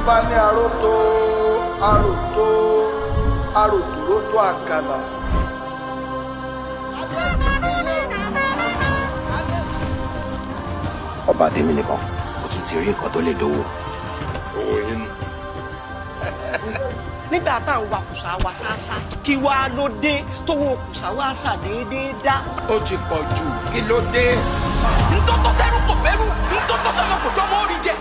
bá ní arótó arótó arótòrótó àkàlà. ọba tèmi nìkan ó tún ti rí nǹkan tó lè dówó. owó yín nù. nígbà tá à ń wa kùsà wa ṣáṣá kí wàá ló dé tówó kùsà wa ṣàdédé dá. ó ti pọ̀ jù kí ló dé. ntọ́tọ́ sẹ́rù kò fẹ́rù ntọ́tọ́ sẹ́rù kò jọ́ mọ́ orí jẹ.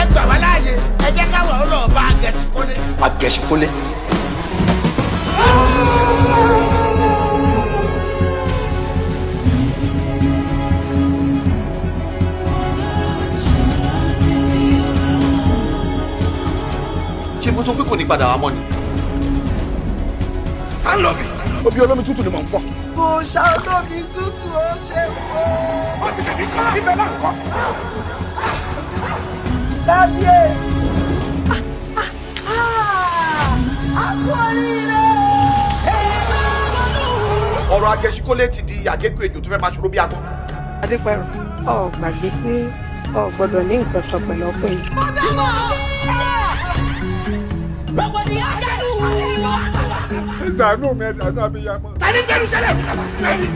ẹ gbà wá láàyè ẹ jẹ́ káwọn ọlọ́ọ̀bá Ageshinkole. Ageshinkole. ṣé mo sọ pé kò ní padà wá mọ́ ni. à ń lọ bí. obi olómi tútù ni mò ń fọ. kò ṣá olómi tútù ó ṣe wò. wọ́n ti tẹ̀lé kọ́ ibẹ̀ náà kọ́. kábíyèsí. a kú oríire. ọ̀rọ̀ Ageshinkole ti di àgékù ejò tó fẹ́ máa ṣòro bí agbọ́n. Adéparò ọ gbàgbé pé ọ gbọ́dọ̀ ní nǹkan sọ pẹ̀lú ọkùnrin. ìsàánú mi ẹ̀dá náà bí ya mọ́. tani bẹ̀rù sẹ́lẹ̀ mi kàfà sí ẹni.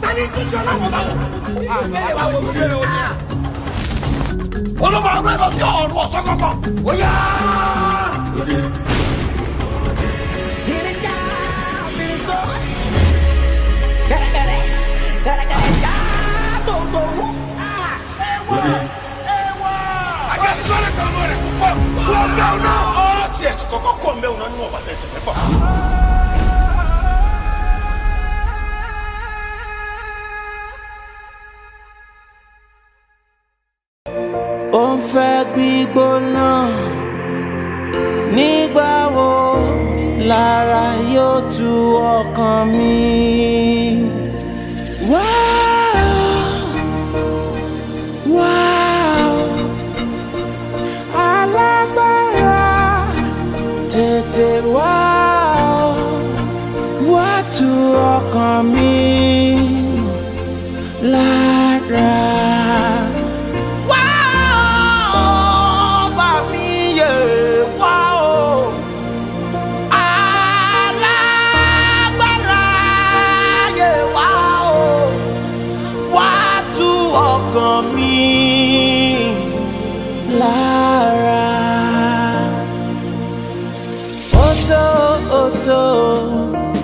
tani tún ṣe ọlọ́wọ́ bá wò. olùmọ̀ ọ̀rọ̀ ẹ̀ lọ sí ọ̀rọ̀ ọ̀sán kankan. ó yá. Ageshinkole kan lọ rẹ̀ púpọ̀ kó bẹ́ẹ̀ náà. ó tiẹ̀ sì kọ́kọ́ kó mbẹ́ òun náà nínú ọ̀bàtà ẹsẹ̀ mẹ́fà. ó ń fẹ́ gbígbóná nígbà wo lára yóò tu ọkàn mi. Alágbára tètè wá tu ọkàn mi lára.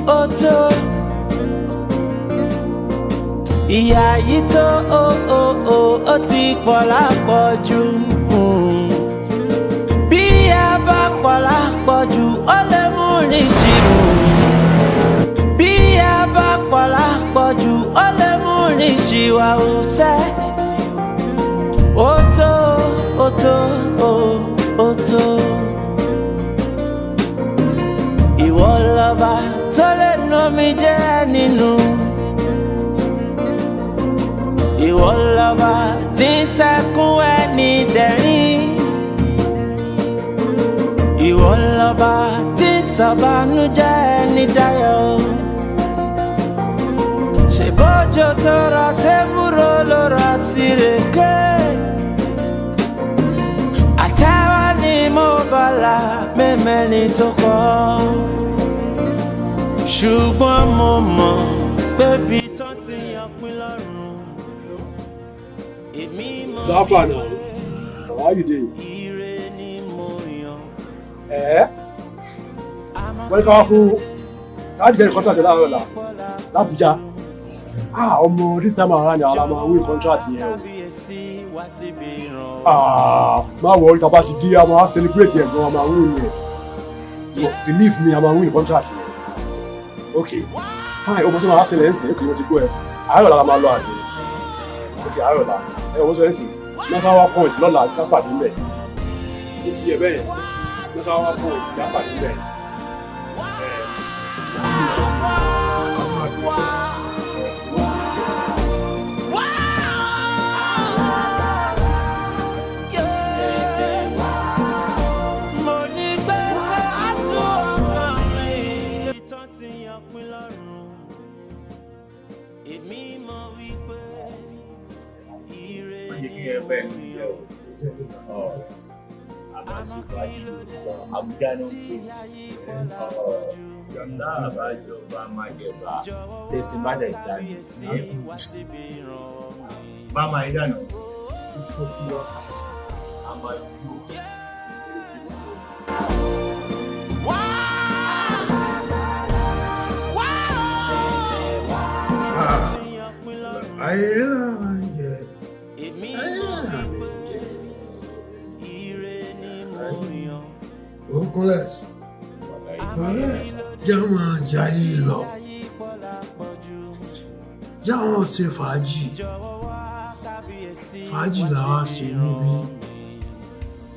Oto ìyà yìí tó ó ti pọ̀ lápọ̀jù. Bí ẹ bá pọ̀ lápọ̀jù ó lè mú rìn jìnnà. Bí ẹ bá pọ̀ lápọ̀jù ó lè mú rìn jìwà òsẹ́. Oto ìwọ lọ́ba tó lè nà mí jẹ́ nínú. Ìwọ lọ́ba tí ń sẹ́kún ẹni dẹ̀rín. Ìwọ lọ́ba tí ń sọ̀bánújẹ́ ẹni dayọ̀. Ṣé bójò tó rọ̀ sébúrò ló rọ̀ sí rèké. Àtẹ́wọ́ ni mo bọ̀lá mẹ́mẹ́ni tó kọ́. Ṣùgbọ́n mo mọ̀ pé bí tán ti yan pín lọ́rùn. Èmi mọ̀ Zafa now, how are you doing? ire ni mo yàn. Welcome fún láti get contract láàárọ̀ la l'Abuja. Ọmọ this time around ni àwọn máa win contract yẹn o. Máa wọ̀ ìtàbá ti di àwọn á celebrate yẹn gan-an máa win yẹn. Believe me, àwọn win contract yẹn. Okay, fine, ọmọ tó máa ṣẹlẹ̀ ń sìn, okay, wọ́n ti gbọ́ ẹ. Àárọ̀ la máa lọ àdé. Okay, àárọ̀ la. Ọmọ tó ń sìn, Nassarawa point lọ́la kápàdé ń bẹ̀. Ó sì yẹ bẹ́ẹ̀, Nassarawa point kápàdé ń bẹ̀. Abuja ló ń pè yọ̀ǹda àbájọba máa jẹba tẹ̀sí bá dẹ̀ jáde máa máa dànù ó ti wá àbájọ. Ayé náà máa ń jẹ. Okunles, jẹ́ wọn jayé lọ, jẹ́ wọn ṣe fàájì làwa ṣe níbí,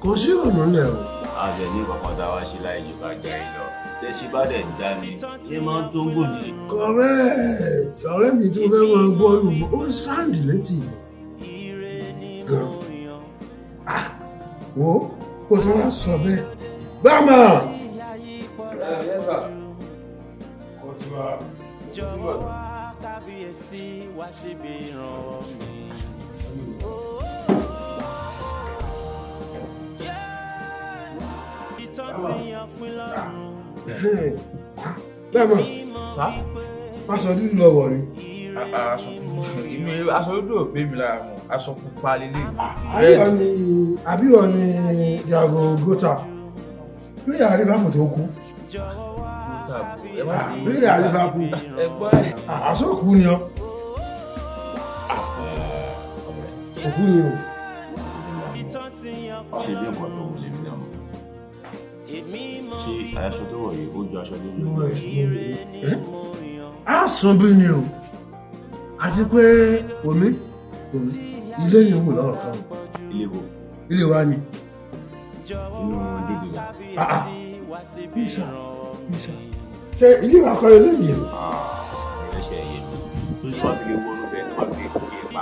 kò sí ọ̀nà lẹ̀ o. Àbẹ̀ ní kankan tá a wá ṣe láì yíba jayé lọ, tẹ̀sí bá dẹ̀ ń dá mi, ṣé máa ń tó ń gòjì. Correct, ọ̀rẹ́ mi tí mo fẹ́ máa gbọ́ nù, ó ń sáǹdì létí gan. Wo kò tó wá sọ bẹ́ẹ̀. Bama! Yes, sir. Bama! Sá? Aṣọ dúdú lọ wọ̀ ni. Aṣọ dúdú ò pé mi lára mọ̀, aṣọ pupa lélẹ̀. Àbíwọ̀ ni Yàgò Gota. Pléyà Liverpool tó kú. Pléyà Liverpool. Àṣọ́kù ni ọ́. Òkú ni o. Ṣé bí nǹkan tó wọlé mi náà mọ̀? Ṣé aṣọ tó wọ̀ yìí ó ju aṣọ tó wọ̀ yìí? Àsùn bí ni o. Àti pé omi ilé ni wò lọ́rọ̀ kan. Ilé wo? Ilé wa ni. Inú dúdú la. Ìṣà. Ṣé ilé wa kọ́ ilé yìí? Ẹ̀ṣẹ̀ yé mi. Tó ti wá fi lè wọnú bẹ́ẹ̀ tó wá fi lè kú tiẹ̀ pa.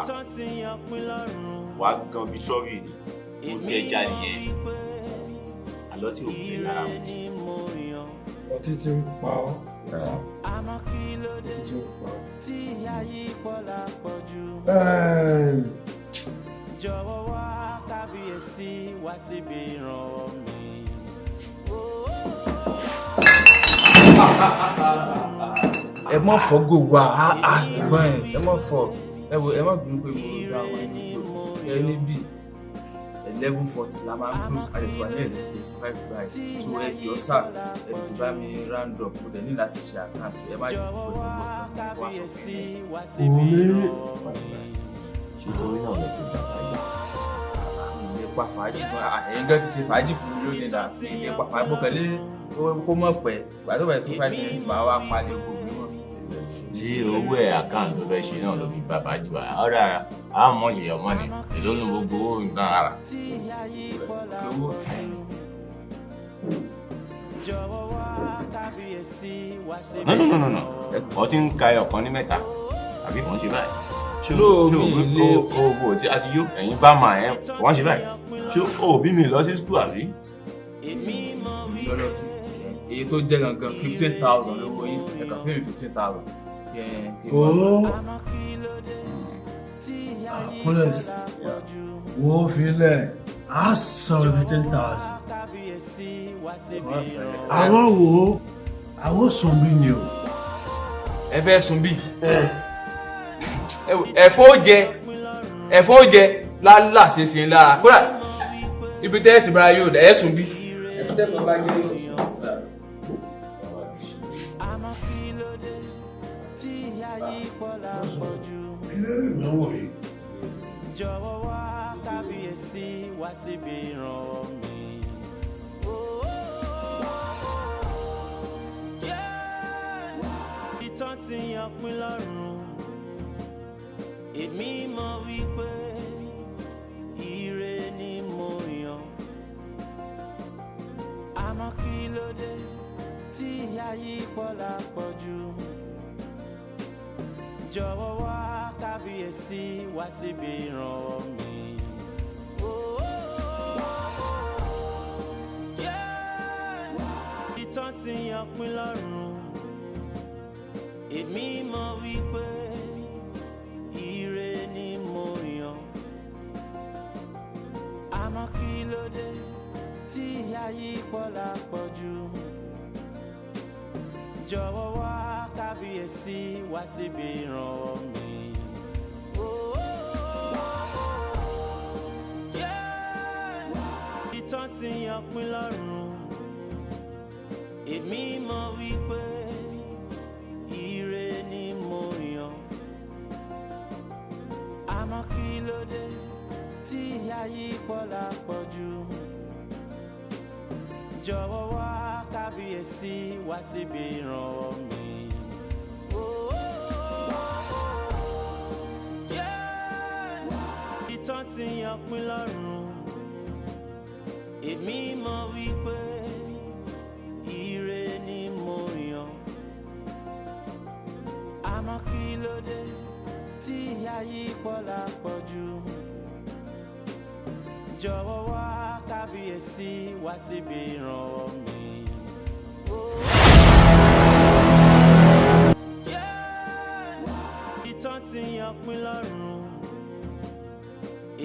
Wàá gan bí sọ́ọ̀rì ni. Ó jẹ́ ẹja nìyẹn. Àlọ́ tí ò gbé lára wọn. Ọtí ti ń pa ọ́. Ẹ má fọ́ gòwà ẹ̀gbọ́n ẹ má fọ́ ẹ má bínú pé mo ra àwọn ẹni bí 11:40 la máa ń close àti wà ní 11:85 báyìí so ẹ jọ sá ẹ ti bá mi round up mo dẹ̀ ní láti ṣe àkáǹtì ẹ má jẹ́ kó pẹ̀lú ọgbọ́n wá sọ fún mi. Ṣé torí náà lọ sí bàbá yìí? Ilé pa fàájì fún ẹ̀yin gan ti ṣe fàájì fún mi lónìí náà ilé pa fàájì bó kẹ́lé kó mọ̀ pẹ́ ìgbà tó bá yẹ tó 5 minutes máa wá palẹ̀ oko mi mọ́. Ṣé owó ẹ̀ àkáǹtì tó fẹ́ ṣe náà ló fi bàbá jù wá? Ọ̀rẹ́ àwọn ọmọ ṣèyàn mọ́ ni èló nu gbogbo owó nǹkan ara. No. Wọ́n ti ń ka ọ̀kan ní mẹ́ta àbí wọ́n ṣe báyìí. Ṣé owó tí a ti yó ẹ̀yin bá máa ẹ̀ wọ́n ṣe báyìí? Ṣé òbí mi lọ sí skul àbí? Lọ́lọ́tì èyí tó jẹ́ gangan 15,000 lówó yín ẹ̀ka fún mi 15,000. Koles, wo filẹ̀, a san 15,000. Àwọn sùn bí ni o. Ẹ fẹ́ sùn bí? Ẹ̀fọ́ jẹ lálà ṣe sí lára. Kódà ibi tẹ́ ti bára yóò dẹ̀ ẹ́ sùn bí. Jọ̀wọ́ wá kábíyèsí wá síbi ìran mi. Ìtàn ti yan pín lọ́rùn. Èmi mọ̀ wípé ire ni mo yàn. Àmọ́ kí ló dé tí ayé pọ̀ lápọ̀jù? Jọ̀wọ́ wá kábíyèsí wá síbi ìran mi. Ìtàn ti yan pín lọ́rùn. Èmi mọ̀ wípé ire ni mo yàn. ayé pọ̀lá pọ̀jù jọ̀wọ́ wá kábíyèsí wá síbi ìrànwọ́ mi. Ìtàn ti yan pín lọ́rùn èmi mọ̀ wípé ire ni mo yàn àmọ́ kí ló dé tí ayé pọ̀lá pọ̀jù jọ̀wọ́ wá kábíyèsí wá síbi ìrànwọ́ mi. Ìtàn ti yan pín lọ́rùn èmi mọ̀ wípé ire ni mo yàn àmọ́ kí ló dé tí ayé pọ̀lá pọ̀jù jọ̀wọ́ wá kábíyèsí wá síbi ìrànwọ́ mi. Ìtàn ti yan pín lọ́rùn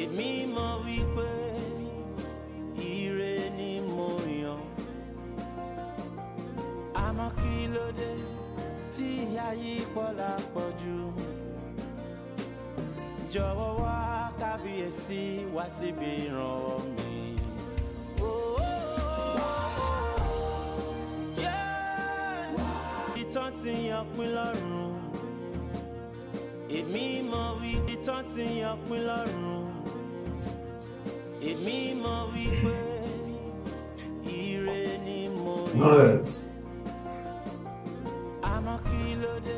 èmi mọ̀ wípé ire ni mo yàn àmọ́ kí ló dé tí ayé pọ̀lá pọ̀jù jọ̀wọ́ wá kábíyèsí wá síbi ìrànwọ́ mi. Ìtàn ti yan pín lọ́rùn èmi mọ̀ wí ìtàn ti yan pín lọ́rùn èmi mọ̀ wípé ire ni mo yàn àmọ́ kí ló dé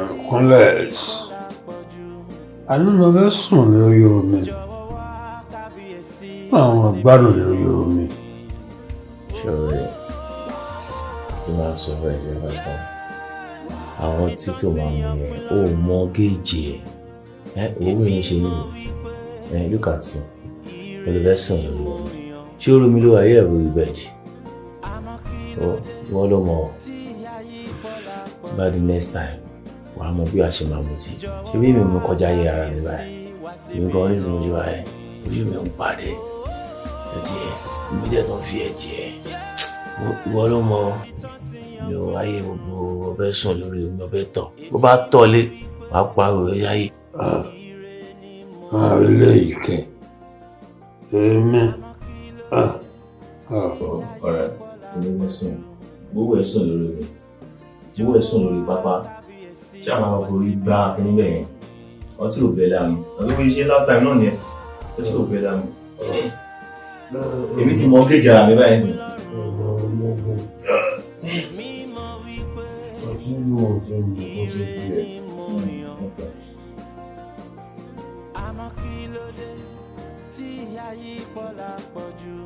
tí Conlex. Àánú ló fẹ́ sùn lórí omi. Àwọn gbádùn lórí omi. Ṣọ̀rẹ́ ló máa ń sọ fún ẹ̀jẹ̀ bàtà. Àwọn tí tó máa ń mú yẹn ó mọ géèjì ẹ̀. Owó yẹn ṣe nílò. Look at you. O lè fẹ́ sùn lórí omi. Ṣé ó romi ló wà yẹ̀ lórí bẹ́ẹ̀dì? Wọ́n ló mọ̀ ọ́. By the next time wàá mọ bí a ṣe máa mutí ṣe bí mi mú kọjá yé ara mi báyìí èmi kan ní ìsinmi ojú báyìí ojú mi ń parí ẹtì ẹ ìbí dẹ̀ tó fi ẹtì ẹ ìwọ ló mọ mi ò wáyé gbogbo ọbẹ̀ sùn lórí omi ọbẹ̀ tọ̀ bó bá tọ̀lé wàá pariwo ẹ yáyé. Ilé ìkẹ́ èmi. Ọ̀rẹ́ onímọ̀ sùn gbogbo ẹ̀ sùn lórí omi gbogbo ẹ̀ sùn lórí pápá. Ṣé àwọn àforí gbá akíní bẹ́ẹ̀ yẹn? Ọtí ò bẹ́ẹ̀ láàmú. Ọdún bí ṣe last time náà nìyẹn. Ọtí ò bẹ́ẹ̀ láàmú. Èmi ti mọ géèjì ara mi báyìí sìn. Àmọ́ kí ló dé tí ayé pọ̀lá pọ̀jù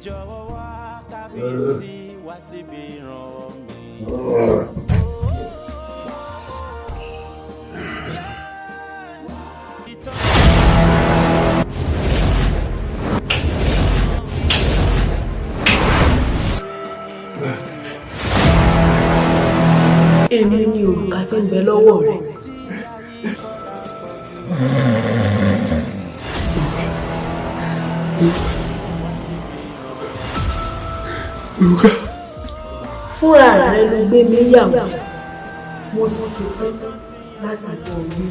jọ̀wọ́ wá kábíyèsí wá síbi ìrànwọ́ mi. Èmi ni òrùka tí ń bẹ lọ́wọ́ rẹ̀. Òrùka. Fúnra rẹ̀ ló gbé mi yàwó. Mo sì ṣetán láti bọ̀ mí.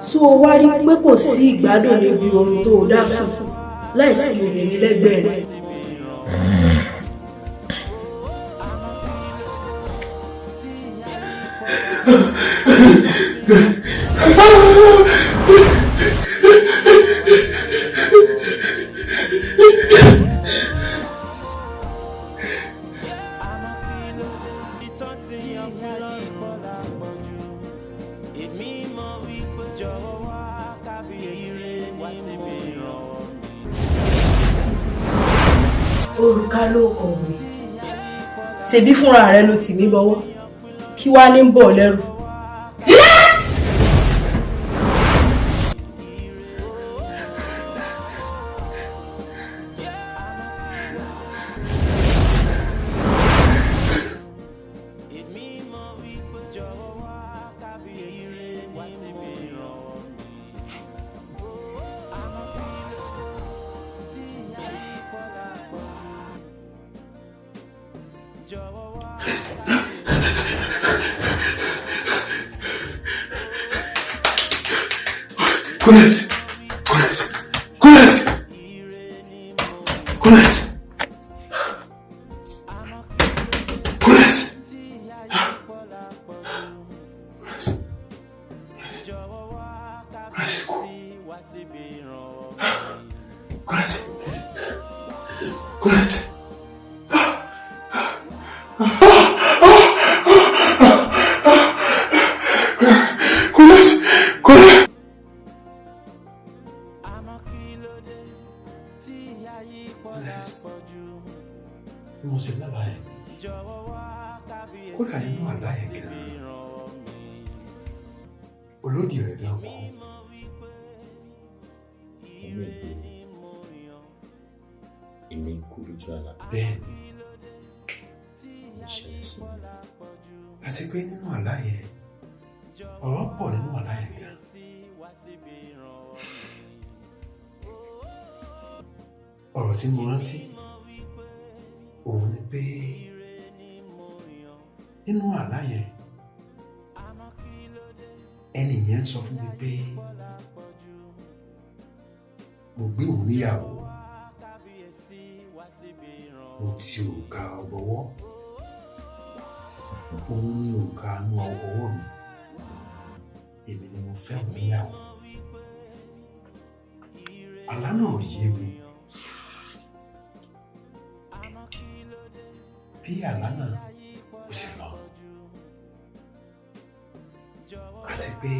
So wá rí pé kò sí ìgbádùn níbi ohun tó dá sùn láìsí obìnrin lẹ́gbẹ̀ẹ́ rẹ̀. Òrùka ló kọ̀ mí ṣebí fúnra rẹ ló tì mí bọwọ́ kí wàá ní bọ̀ lẹ́rù. Àti pé nínú àlá yẹn ọ̀rọ̀ pọ̀ nínú àlá yẹn gan. Ọ̀rọ̀ tí mo rántí òun ni pé nínú àlá yẹn ẹni yẹn sọ fún mi pé mo gbé òun níyàwó, mo ti òrùka ọgbọwọ́, òun ni òrùka anú ọwọ́ mi, èmi ni mo fẹ́ òun níyàwó. Àlá náà yé mi. Bí àlá náà kò sì lọ. Àti pé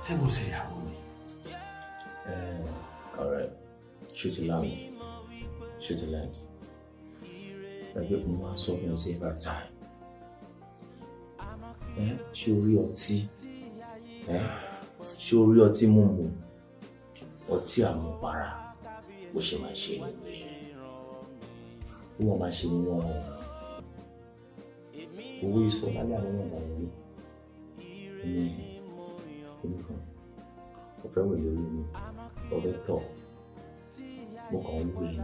ṣé mo ṣe ìyàwó ni? Ọ̀rẹ́, shoot it loud. Shoot it loud. Ẹgbẹ́ mo máa sọ fún ọ sí every time. Ṣé o rí ọtí? Ṣé o rí ọtí mímu? Ọtí àmupara bó ṣe máa ṣe nìyẹn. Ó wọ́n máa ṣe nínú ọ̀rọ̀. Owó ìsọ lálẹ́ àwọn ọmọ rí. Ní kan, mo fẹ́ wẹ̀ lórí mi, ọbẹ̀ tọ̀. Mo kàn ń wẹ̀ ni.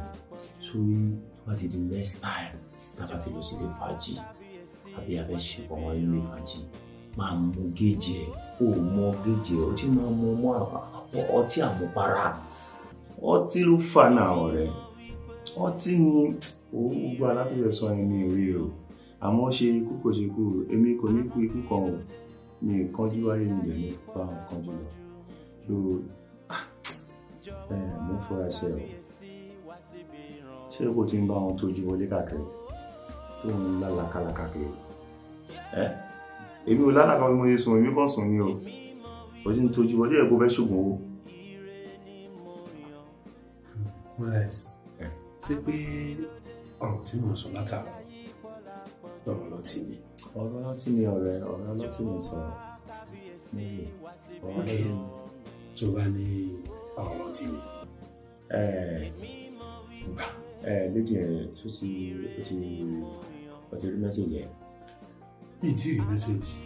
Sórí tó bá ti di next time tá a bá ti lọ sí ilé fàájì àbí a fẹ́ ṣe ọmọ ilé fàájì máa mú géèjì ẹ̀. Ó mọ géèjì ẹ̀, ó ti máa mú ọmọ ọtí àmupara. Ọtí ló fà náà ọ̀rẹ́. Ọtí ni gbogbo alábẹ̀yẹ sọ ẹni ìwé o. Àmọ́ ṣe ikú kò ṣe kú, èmi kò ní kú ikú kan o. Mi kánjú wáyé mi lẹ̀ ní bá wọn kánjú lọ. Mo ń fura ṣe o. Ṣé kò tí ń bá wọn tójú wọlé káàkiri? Tó ń lálàkàlà káàkiri? Èmi ò lálàkà mo yẹ sùn, èmi kàn sùn ni o. Kò tí ń tójú wọlé ẹ̀ kó fẹ́ ṣògùn owó. Ṣé pé ọ̀rọ̀ tí mo sọ látara ọ̀rọ̀ ọlọ́tí ni? Ọ̀rọ̀ ọlọ́tí ni ọ̀rẹ́, ọ̀rọ̀ ọlọ́tí ni sọ̀rọ̀. Ọ̀rọ̀ ọlọ́tí ni. Tó bá ní ọ̀rọ̀ ọlọ́tí ni. Gbà. Lédi ẹ̀ tó ti rí mẹ́sẹ̀jì ẹ̀. Mi tí rí mẹ́sẹ̀jì.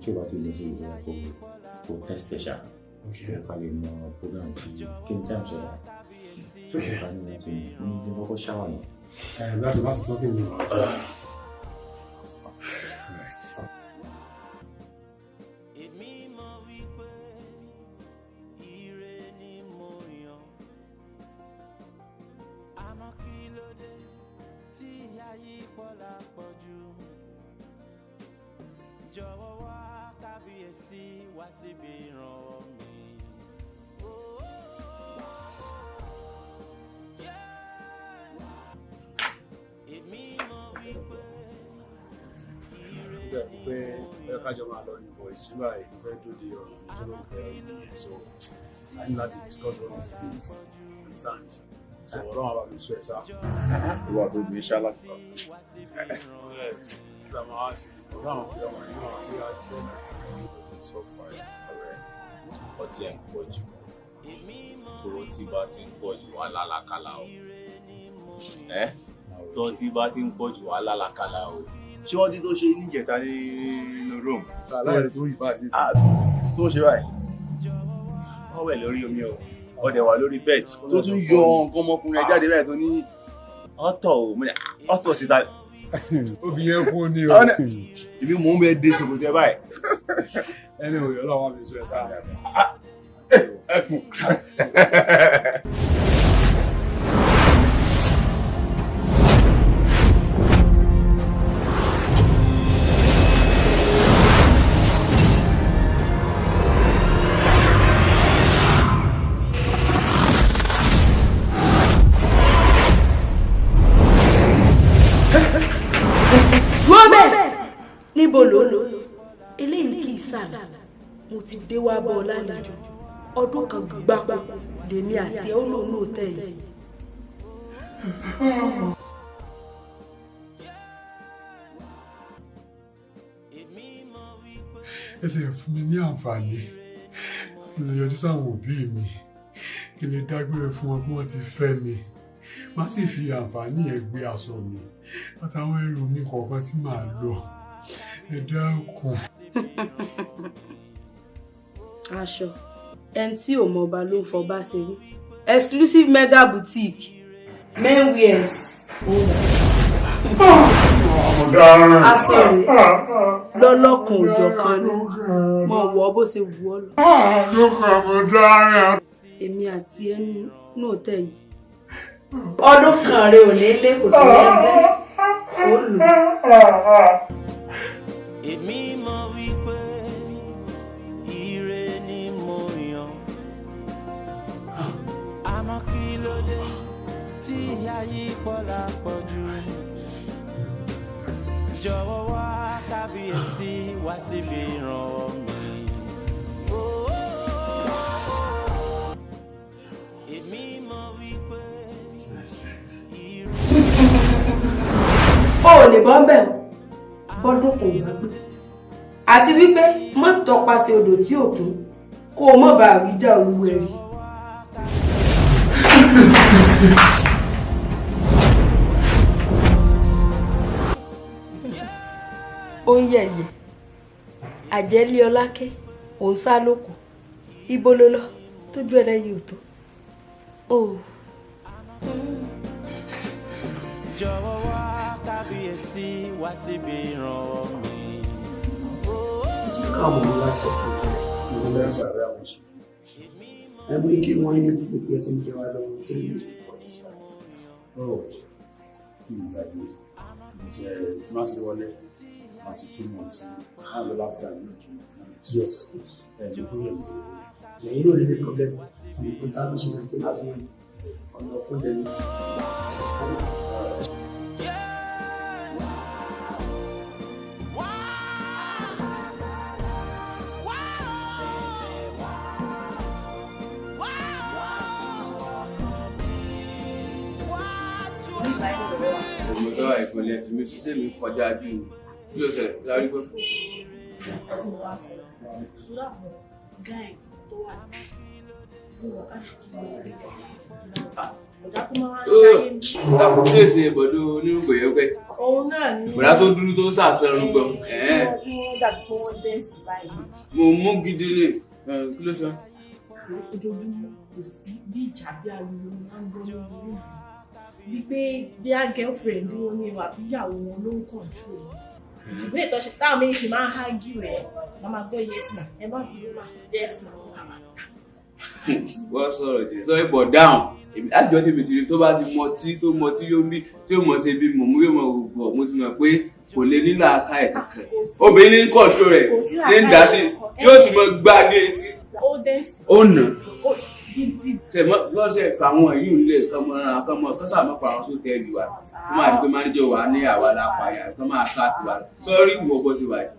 Tí o bá ti rí mẹ́sẹ̀jì ẹ̀ kò test ẹ̀ ṣá. Ká lè mọ program kí ni time sọ̀rọ̀. Ká ní wọ́n ti ní kọ́kọ́ ṣáwà ní. Láti tọ́ kí ni ọ̀rọ̀. Pé kájọ máa lọ níbo ìsínbà ìfẹ́ tó di ọ̀rọ̀ tó ló ń fẹ́ ní ẹ̀ so I need to discuss all of these understand so ọlọ́run àbá mi sọ ẹ̀ sá. ìwà tó gbé iṣẹ́ láti lọ. Yes, kí la máa wá sí ọlọ́run àbúrò ọmọ yìí náà tí a jọ sọ fún ẹ ọ̀rẹ́ ọtí ẹ̀ ń pọ̀ jù tòrò tí bá ti ń pọ̀ jù wá lálàkàlà o tó tí bá ti ń pọ̀ jù wá lálàkàlà o. ṣé wọ́n dín tó ṣe níjẹta nínú Rome. aláìní tó rí fáàsì sí. tó ṣe báyìí. wọ́n wẹ̀ lórí omi o ọdẹ wà lórí bed. tó tún yọ nǹkan ọmọkùnrin ẹ̀ jáde báyìí tó ní. ọ̀tọ̀ síta. Obì yẹn kú ní o. Ìbí mò ń bẹ dé ṣòkòtò ẹ báyìí. Ẹni òye ọlọ́wọ́ mi sọ ẹ sáà. Ẹkùn. Níbo ló lò eléyìí kì í sàlà mo ti dé wá bọ́ ọ lálejò ọdún kan gbáko lèmi àti ẹ ó lò ní òtẹ́ yìí. ẹ sì fún mi ní àǹfààní láti lè yọjú sáwọn òbí mi kí n lè dágbére fún wọn bí wọ́n ti fẹ́ mi má sì fi àǹfààní yẹn gbé aṣọ mi àtàwọn ẹrù mi kọ̀ọ̀kan tí màá lọ. Ẹ dákun. Aṣọ ẹni tí ò mọ ọba ló ń fọba ṣeré exclusive mega boutique men wears àṣẹrè lọ́lọ́kan òjọ̀ kan ní mọ wọ́ bó ṣe wù ọ́ lọ. Èmi àti ẹnu náà tẹ̀ yìí ọdún kan rẹ ò ní lé kò sí ẹgbẹ́ ó lù. Èmi mọ̀ wípé ire ni mo yàn. Àmọ́ kí ló dé tí ayé pọ̀lá pọ̀ jù? Jọ̀wọ́ wá kábíyèsí wá síbi ìrànwọ́ mi. Èmi mọ̀ wípé ire. O ò lè bọ́ bẹ́ẹ̀ bọ́dún kò gbà gbé àti wípé mọ́ tọpasẹ̀ odò tí ò kún kó o mọ́ bá àríjà olúwẹ̀rí. Ó ń yẹ̀yẹ̀ àjẹ́lé ọlákẹ́ òun sá lóko ibo ló lọ tójú ẹlẹ́yìí ò tó. Jọ̀wọ́ wá kábíyèsí wá síbi ìrànwọ́ mi. Káàmù mi láti ọ̀pọ̀ ìlú lẹ́yìn sàrẹ́ àwọn oṣù. Ẹbí ní kí wọ́n ní tí pípẹ́ tí ń jẹ wá lọ́wọ́ 3 days to 4 days. Ìgbàgbé tí máa ti wọlé máa sì túmọ̀ sí how the last time you do it. Yes. Ẹ̀jẹ̀ problem. Lẹ́yìn ló ní the problem. Àwọn ìpínlẹ̀ ṣe máa ń tẹ́lá sí ọ̀nà fún dẹni. Ọmọdé àìkọlẹ̀ fi mi ṣiṣẹ́ mi kọjá bí o. Kí ló ṣẹlẹ̀? Lárí pé. Tí mo wá sọ, ṣúra bọ̀ gáì tó wà ní ọ̀dà kó máa ń ṣayé mi. Dàpọ̀ tí èsì ìbọ̀dọ̀ onírúgbò yẹn pẹ́. Òun náà ní. Bọ̀dá tó dúró tó sàṣẹ́ rúgbọ. Tí wọ́n dàbí pé wọ́n dẹ́sì báyìí. Mo mú gidi ní. Kí ló sọ? Ojoojúmọ́ kò sí bí ìjà bí ariwo ni wọ́n ń gbọ́ lórí ìlú. Bí pé bí a girlfriend wọn ní ìwà bí ìyàwó wọn ló ń control. Ìtìwé ìtọ́ṣe táwọn méjì ṣe máa ń hágì rẹ̀. Màmá gbọ́ yes ma, ẹ má bí ma, yes ma. Wọ́n sọ̀rọ̀ jẹ́ sọ́rí bọ̀ dáhùn. Àjọ tèmi ti rí tó bá ti mọtí yóò bí tí ó mọ̀ ṣe bí mọ̀ mú yóò mọ̀ ògbọ̀ mo ti mọ̀ pé kò lè lílà aka ẹ̀ kankan. Obìnrin ní kọ̀ọ̀tù rẹ̀ ní ń dá sí yóò ti mọ gbá ní etí. Ó nà. Lọ́sẹ̀ fàwọn yìí ń lè kọ́mọ kọ́sàmọ́ pa àwọn tó tẹ́ ìlú wa. Wọ́n máa gbé mánéjọ̀ wa ní àwa lápáyà tó máa sáàkì wa. Sọ́rí ìwọ bọ́ sí wa yìí.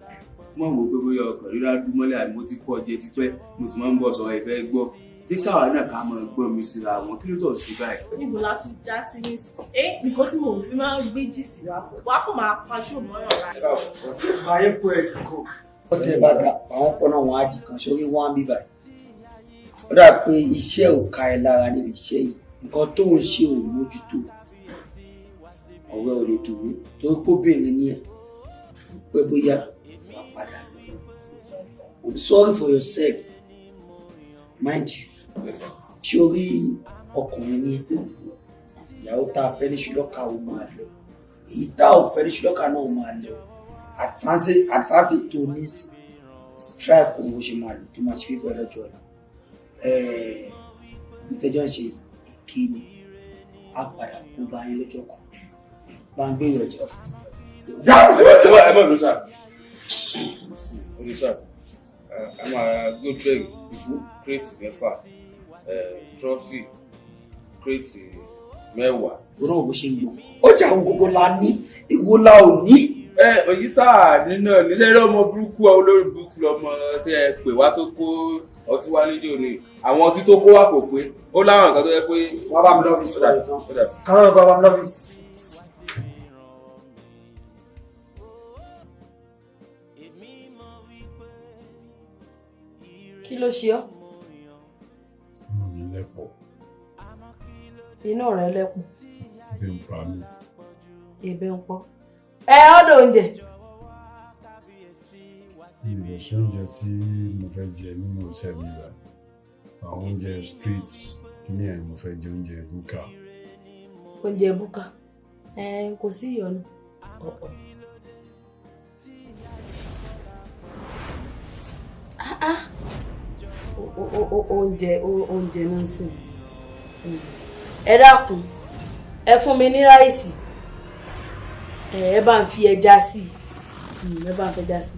Wọ́n wò pé bóyá ọkàn rírá dúmọ́lẹ̀ àti mo ti pọ̀ jẹ tipẹ́ mo sì máa ń bọ̀ sọ ẹ̀fẹ́ gbọ́. tí káwa náà ká máa gbọ́ mi síra wọn kí ló tọ̀ sí báyìí. níbo la tún já sí nísìnyí nǹkan tí mo fi máa ń gbé gist wá fún wa kò máa pa ṣó mọ́yàn rà. ayé kú ẹ̀ kíkọ́. ó tẹ̀ bá dà àwọn kan náà wọ́n á di kan sórí wọ́n á bí báyìí. ó dà pé iṣẹ́ ò ka ẹ lára níbi iṣẹ́ yìí nǹkan tó ń ṣe ò mójútó ọ̀rẹ́ ò lè dùn mí tó kó béèrè ní ẹ̀ pé bóyá wàá padà lọ. Sorry for yourself mind you ṣé o rí ọkùnrin ní ìyàwó tá a fẹ́ ní ṣùlọ́kà ó máa lọ èyí tá ò fẹ́ ní ṣùlọ́kà náà máa lọ advantage tó ní sí try kò mo ṣe máa lò tó máa ṣe fífọ́ ẹ lọ́jọ́ ọ̀la ìtẹ́jọ́ ń ṣe ìkíni á padà kó bá yín lọ́jọ́ kan bá ń gbé ìrọ̀jẹ́ fún ẹ má lọ sáà olùsà a máa goldberg crate mẹ́fà trophy crate 10. ó náà bó ṣe ń gbọ́ ọjà àwọn gbogbo la ní ìwo la ò ní. òyì tá a ní náà nílẹ̀ ẹ̀rọ ọmọ burúkú olórí burúkú lọmọ tẹ ẹ pè wá tó kó ọtí wá lédè òní àwọn ọtí tó kó wá kò pé ó láwọn nǹkan tó yẹ pé. wọ́n bá mi lọ́fíìsì tó dáa káwọn bá mi lọ́fíìsì. kí ló ṣe ọ́? Inú mi lẹ́pọ̀. Inú rẹ̀ lẹ́pọ̀. Ebi ń pa mí. Ebi ń pọ̀. Ọ̀dọ̀ oúnjẹ. Ìlò ṣe oúnjẹ tí mo fẹ́ jẹ nínú iṣẹ́ mi rà. Àwọn oúnjẹ street kíní ẹ̀ mo fẹ́ jẹ oúnjẹ búkà. Oúnjẹ búkà. Kò sí ìyọnu. Oúnjẹ náà sì. Ẹ dákun, ẹ fún mi ní ráìsì. Ẹ bá ń fi ẹja sí. Ẹ bá ń fi ẹja sí.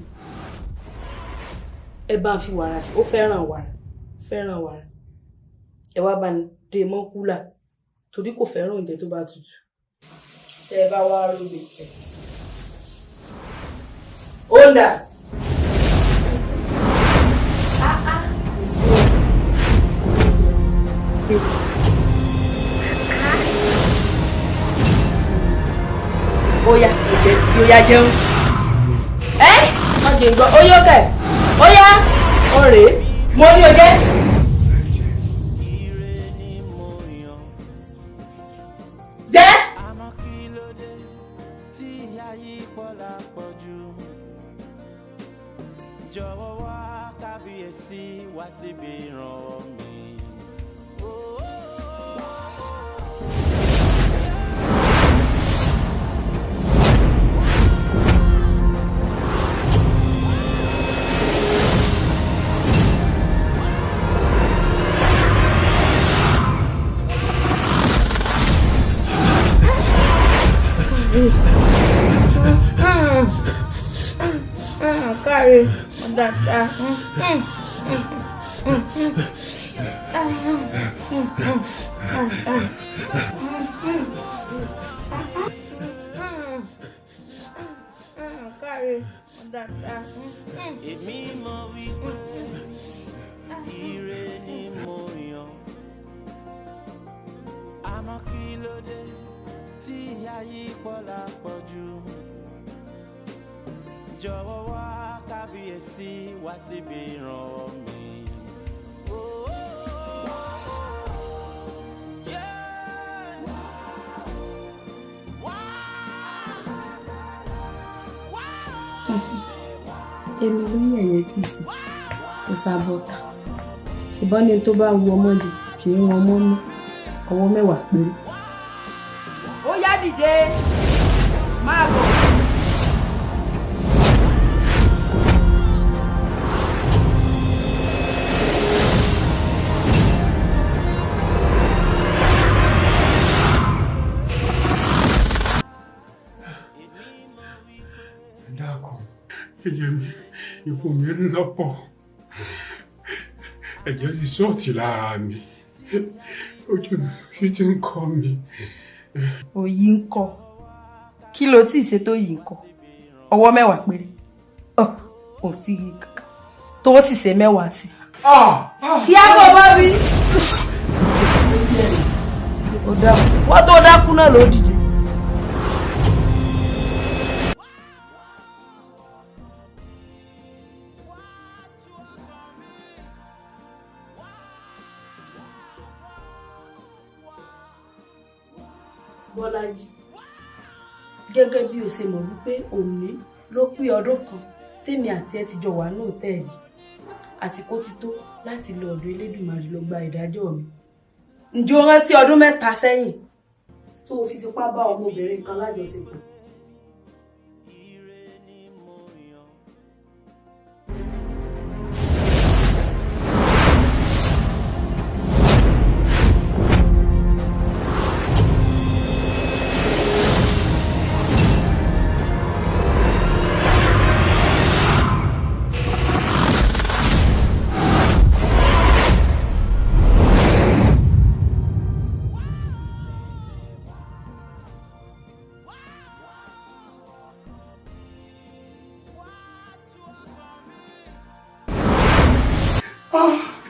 Ẹ bá ń fi wàrà sí. Ó fẹ́ràn wàrà. Ẹ wá bá ń dè mọ́ kúlà torí kò fẹ́ràn oúnjẹ tó bá tutù. Ẹ bá wá róbe ẹ sí. Ó dà. Oya, oya jẹun. Má jẹ gbọ́. Oya kẹ̀. Oya. Ọ̀rẹ́. Mo ní oje. Jẹ́. Jọ̀wọ́ wá kábíyèsí wá síbi ìrànwọ́ mi. Káre, dáadáa. Káre, dáadáa. Èmi mọ̀ wípé ire ni mo yàn. Àmọ́ kí ló dé tí àyípọ̀lá pọ̀ jù? Jọ̀wọ́ wá kábíyèsí wá síbi ìrànwọ́ mi. Èmi ló ń yẹ̀yẹ́ tí sí tó sábọ́ta. Ṣùgbọ́n ní tó bá wu ọmọdé kì í wọn mọ́ ní ọwọ́ 10 péré. Ó yá dìde, máa bọ̀. Ẹ̀jẹ̀ mi ìfún mi lọ́pọ̀. Ẹ̀jẹ̀ ti sọ́ọ̀tì lára mi. Ojú mi ti ń kọ́ mi. Òyì ń kọ́. Kí ló tí ì ṣe tó yìí ń kọ́? Ọwọ́ 10 péré. Ò sí kankan. Tó sì ṣe 10 sí. Kí á bọ̀ bá mi. Wọ́n tó dákú náà ló dìde. Bọ́lájí, gẹ́gẹ́ bí o ṣe mọ̀ wípé òní ló pé ọdún kan tèmi àti ẹ ti jọ wà ní òtẹ́ẹ̀lì. Àsìkò ti tó láti lọ ọ̀dọ̀ Elédùmarè lọ gba ìdájọ́ mi. Ǹjẹ́ o rántí ọdún 3 sẹ́yìn tó o fi tipá bá ọmọbìnrin kan lájọṣepọ̀?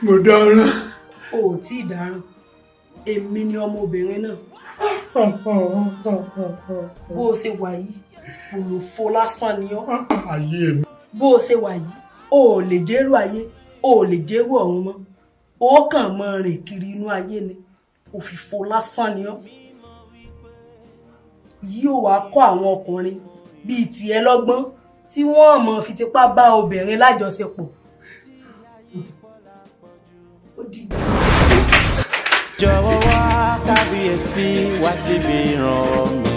Mo dáràn. O ò tí ì dáràn. Èmi ni ọmọbìnrin náà. Bó o ṣe wà yìí, olùfo lásán ni ọ́. Ayé mi. Bó o ṣe wà yìí, o ò lè jẹ́rú ayé, o ò lè jẹ́rú ọ̀run mọ́. O kàn máa rìn kiri inú ayé ni. Òfìfo lásán ni ọ́. Yìí ò wá kọ́ àwọn ọkùnrin bíi tiẹ̀ lọ́gbọ́n tí wọ́n mọ̀ fi tipá bá obìnrin lájọṣepọ̀. Jọ̀wọ́ wá kábíyèsí wá síbi ìran mi.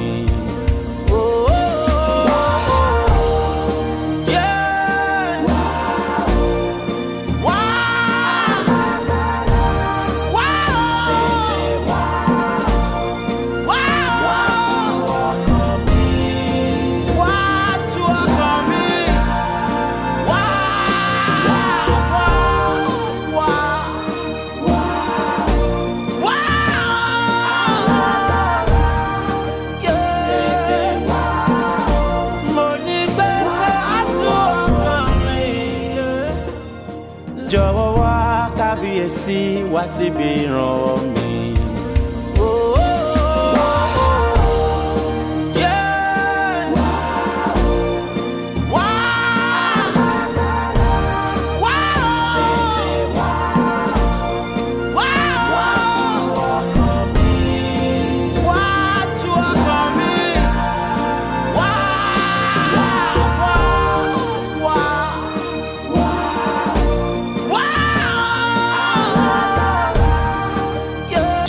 Jọ̀wọ́ wá kábíyèsí wá síbi ìran mi.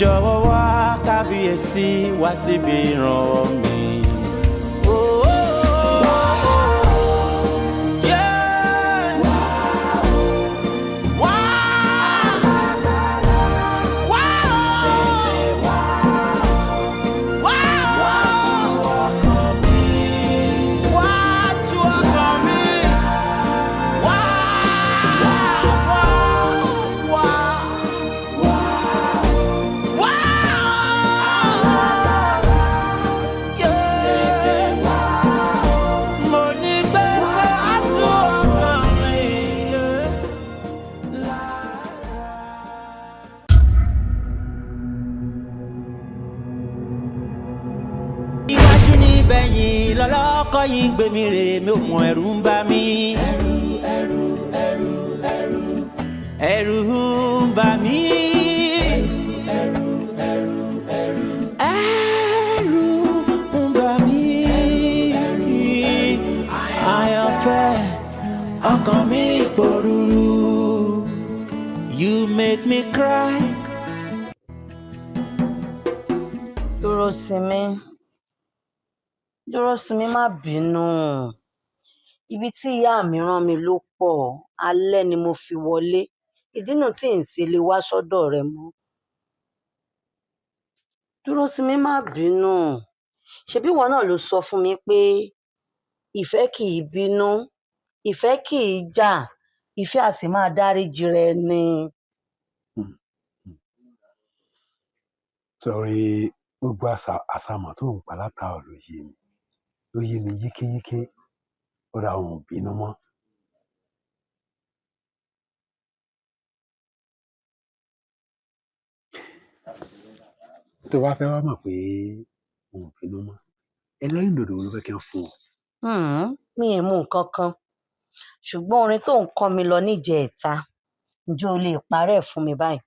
Jọ̀wọ́ wá kábíyèsí wá síbi ìran mi. Lọ́lọ́kọ́ yìí gbé mi rè mi ò mọ ẹ̀rù ń bà mí. Ẹ̀rù ń bà mí. Ẹ̀rù ń bà mí. Àyànfẹ́ ọkàn mi pòrúurú. You make me cry. Dúró sinmi má bínú. Ibi tí ìyá mi rán mi ló pọ̀, alẹ́ ni mo fi wọlé. Ìdí nù tí n sì lè wá sọ́dọ̀ rẹ mọ́. Dúró sinmi má bínú. Ṣebí ìwọ náà ló sọ fún mi pé ìfẹ́ kì í bínú, ìfẹ́ kì í jà, ìfẹ́ á sì máa dáríjì rẹ ni. Sọ̀rí gbogbo àṣàmọ̀ tó ń pa látàrọ̀ ló yé mi yékéyéké. Ó ra òun bínú mọ́. tó bá fẹ́ wá mọ̀ pé òun ò bínú mọ́ ẹlẹ́yìn dòdò ló fẹ́ kí n fún ọ. mi ì mú nǹkan kan ṣùgbọ́n orin tó ń kọ́ mi lọ níjẹ̀ẹ́ta ǹjẹ́ o lè parẹ́ fún mi báyìí.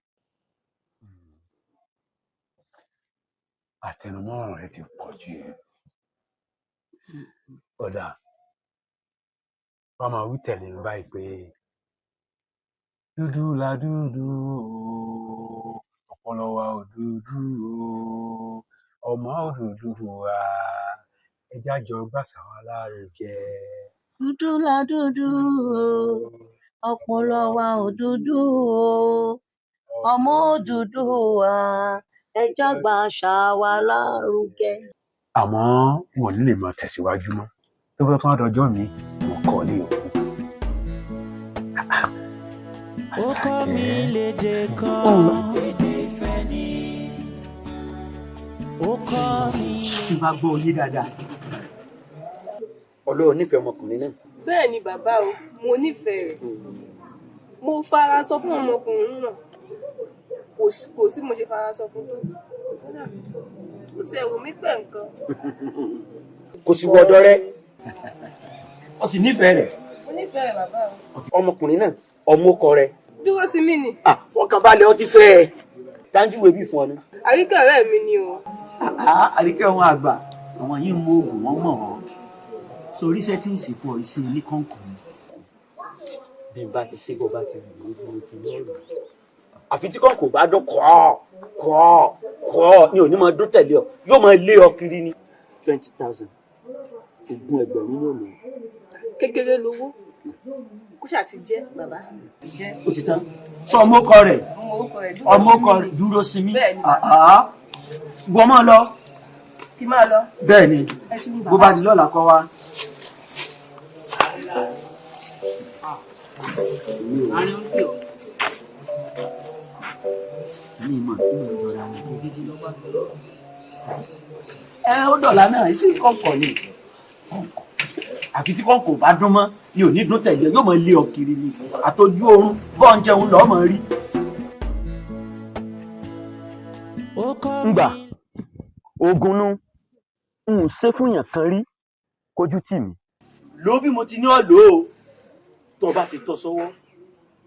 àtẹnumọ́ rẹ ti pọ̀ jù ọ̀dà wọ́n máa wí tẹ̀lé mi báyìí pé dúdú la dúdú o ọpọlọ wa ò dúdú o ọmọ ò dúdú wa ẹjá jọ gbàsà wa lárugẹ. dúdú la dúdú o ọpọlọ wa ò dúdú o ọmọ ò dúdú wa ẹjá gbàsà wa lárugẹ. àmọ́ wọn ò ní lè máa tẹ̀síwájú mọ́ tó bá tún àdọ́jọ́ mi mo kọ́ ní òkú. ó kọ́ mi lédè kan èdè ìfẹ́ ni ó kọ́ mi. tí bá gbọ́ oyé dáadáa Ọlọ́run nífẹ̀ẹ́ ọmọkùnrin náà. bẹ́ẹ̀ ni bàbá o mo nífẹ̀ẹ́ rẹ̀ mo fara sọ fún ọmọkùnrin náà kò sí mo ṣe fara sọ fún tó ó ti ẹ̀rù mi pẹ̀ nǹkan. kò sí wọ́dọ̀ rẹ ó sì nífẹ̀ẹ́ rẹ̀. mo nífẹ̀ẹ́ rẹ̀ bàbá o. ọmọkùnrin náà ọmọ ọkọ rẹ. dúró sí mi ni. fọkànbalẹ̀ ó ti fẹ́ ẹ dájúwe bí fún ọ ni. àríkẹ́ ọ̀rẹ́ mi ni o. àríkẹ́ wọn àgbà àwọn yìí ń mú oògùn wọn mọ̀ wọn so oríṣẹ́ tí ń ṣe fún ọ iṣẹ́ ní kọ̀ọ̀kan ni. bí n bá ti ṣe bó bá ti wù ú mo ti lọ́rùn. àfi tí kọ̀ọ̀kan bá dún kọ́ ni òní máa dún tẹ̀lé ọ yóò máa lé ọ kiri ní 20,000 ogún ẹgbẹ̀rún yóò lò. kékeré lówó kó ṣáà ti jẹ́ bàbá. ó ti tán sọ ọmọ ọkọ rẹ dúró sí mi gbọ́ máa lọ. kí máa lọ. bẹ́ẹ̀ ni bó bá di lọ́la kọ́ wa. ó dọ̀la náà sí kọ̀ọ̀kan ni àfi tí kọ̀ọ̀kan bá dún mọ́ ni ò ní dún tẹ̀lé yóò máa lé ọ kiri ni àtọ́jú oorun bọ́ọ̀ ń jẹun lọ́ọ́ máa rí. ngbà ogun nu n ṣe fún yàn kan rí kójú tì mí. ló bí mo ti ní ọ lò ó tó bá ti tọ́ sọ́wọ́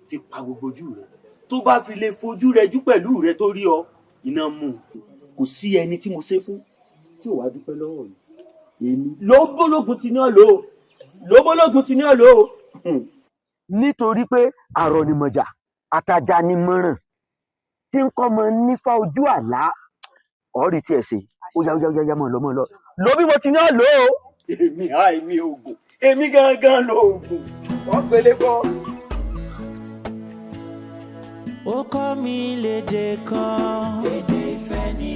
fi pa gbogbo ojú rẹ tó bá fi lè fojú rẹ jú pẹ̀lú rẹ tó rí ọ iná mú kò sí ẹni tí mo ṣe fún tí ò wá dúpẹ́ lọ́wọ́ mi èmi ló bólógun ti ní ọ lò ó ló bólógun ti ní ọ lò ó. nítorí pé àrọ̀nìmọ̀jà àtajà ni mọ̀ràn tí ń kọ́ mọ nífà ojú àlá ọ̀rí tí ẹ̀ ṣe ó yá mọ̀ lọ lọ bí mo ti ní ọ̀ lò ó. èmi oògùn èmi gangan lo oògùn wọ́n pélé kọ́. ó kọ́ mi lédè kan èdè ìfẹ́ ni.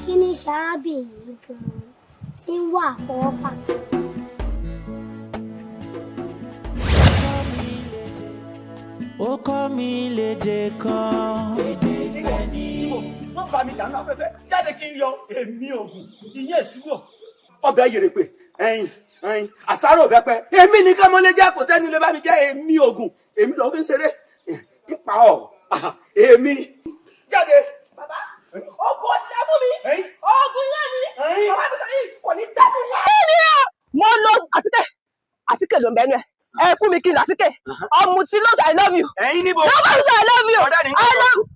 kí ni ṣarábìnrin yìí gan-an tí ń wà fọwọ́fà. ó kọ́ mi lédè kan èdè ìfẹ́ ni. wọ́n bá mi dànù afẹ́fẹ́ jáde kí n rí ọ èmi oògùn ìyẹn ìṣúwọ̀ ọbẹ̀ yèrèpè ẹyin àsáró bẹ́pẹ́ èmi nìkan mo lè jẹ́ kò sẹ́ni lè bá mi jẹ́ èmi oògùn èmi lọ́ọ́ fi ń ṣeré pípa ọ̀ èmi jáde. bàbá oògùn ọ̀sẹ̀ fún mi oògùn yẹn ni bàbá mi sọ yìí kò ní dá fún mi. mo lo àtíkè ló ń bẹ́ẹ̀ ẹ fún mi kí n àtíkè ọmọ tí lọ́sà I love you. ẹyin níbo lọ́wọ́ mi sọ I love you.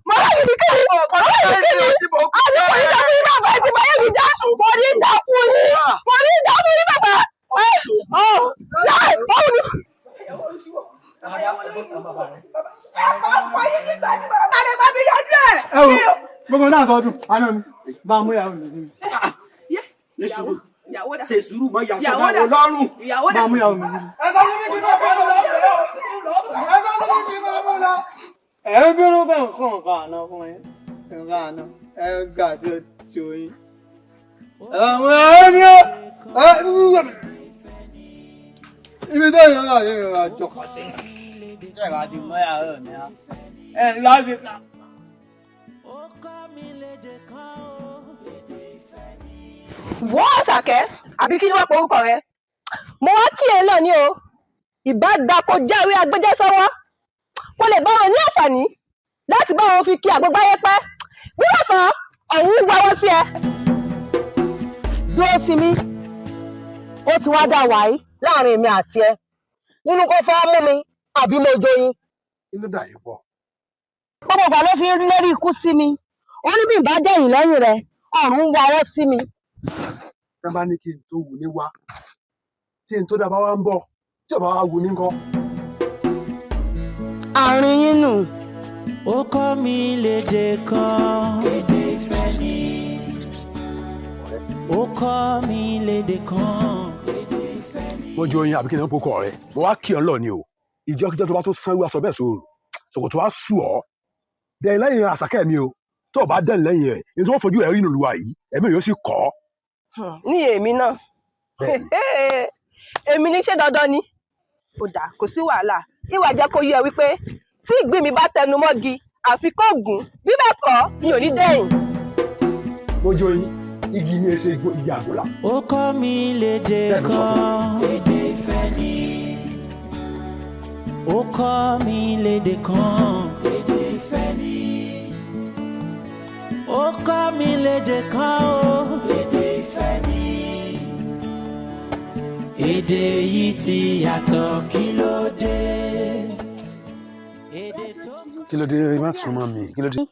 mo love you kí ni mo love you kí ni àti kò ní dá fún yín bàbá ẹ ti máa yẹ mi dá kò ní dá fún yín kò ní dá fún yín bàbá láì báwo ni. ẹ wo gbogbo náà sọ ọdún àná mi bá a mú ìyàwó mi sí mi. ṣe sùúrù mọ ìyàwó lọ́rùn bá a mú ìyàwó mi sí mi. ẹ ń bínú pé nǹkan àná fún yín nǹkan àná ẹ ń gà tí ó ti oyin. àwọn ẹ̀rọ mi ó ibi tó yẹ náà yẹ ìrìn àjò kan sí ẹ bá ti mọ ìyàwó mi á ẹ lábẹ́ ká. wọ́n àṣàkẹ́ àbí kí ni wọ́n porúkọ rẹ mo wá kí ẹ náà ní o ìbá dako jáwé agbẹjẹ sọ́wọ́ kó lè bá wọn ní àǹfààní láti bá wọn fi kí àgbégbáyé pẹ́ nígbà kan ọ̀hún gbáwọ́ sí ẹ. Dúró sí mi. Ó ti wá dà wáyé láàrin èmi àti ẹ. Nínú kó fẹ́ mú mi àbí mo joyin. Kí ló dà yín pọ̀? Gbogbo ìgbà ló fi ń rí lérí ikú sí mi. Ó ní bí ìbá dẹ̀yìn lẹ́yìn rẹ̀, ọ̀run wáwọ́ sí mi. Tá bá ní kí n tó wù ní wá, tí n tó dá bá wá ń bọ̀, tí ò bá wá wù ní ńkọ́. Àárín yín nù. Ó kọ́ mi lédè kan. Èdè ìfẹ́ ni. Ó kọ́ mi lédè kan. Èdè ìfẹ́ ni. Mo jẹ oyin àbí kí ni wọ́n pokọ̀ rẹ̀. Mo wá kí ọ lọ ni o. Ìjọ́kíjọ́ tó bá tó sanwó aṣọ bẹ́ẹ̀ sóòrò. Ṣòkòtò wá sù ọ́. Dẹ̀yìn lẹ́yìn àṣàkẹ́ mi o. Tó o bá dẹ̀yìn lẹ́yìn rẹ̀, èyí tó wọ́n fojú ẹ̀ rí nìlúwa yìí, ẹ̀mí yóò sì kọ́. Ní èmi náà. Èmi ní ṣé dandan ni. Ó dà kò sí wàhálà. Ìwà jẹ́ kó yé ẹ wípé tí ìgbín mi bá tẹnu mọ́gi àfi kó gùn bí bẹ́ẹ̀ kọ́ mi ò ní dẹ̀yìn. Mo jẹ oyin, igi ní ẹsẹ̀ igi àgbòlá. Ó kọ́ mi lédè kan. Èdè ìfẹ́ ni. Ó kọ́ mi lédè kan. Èdè ìfẹ́ ni. Ó kọ́ mi lédè kan o. Èdè ìfẹ́ ni. Èdè yìí ti yàtọ̀ kí ló dé? Èdè tó. Kí ló dé? Má sún mọ́ mi. Kí ló dé?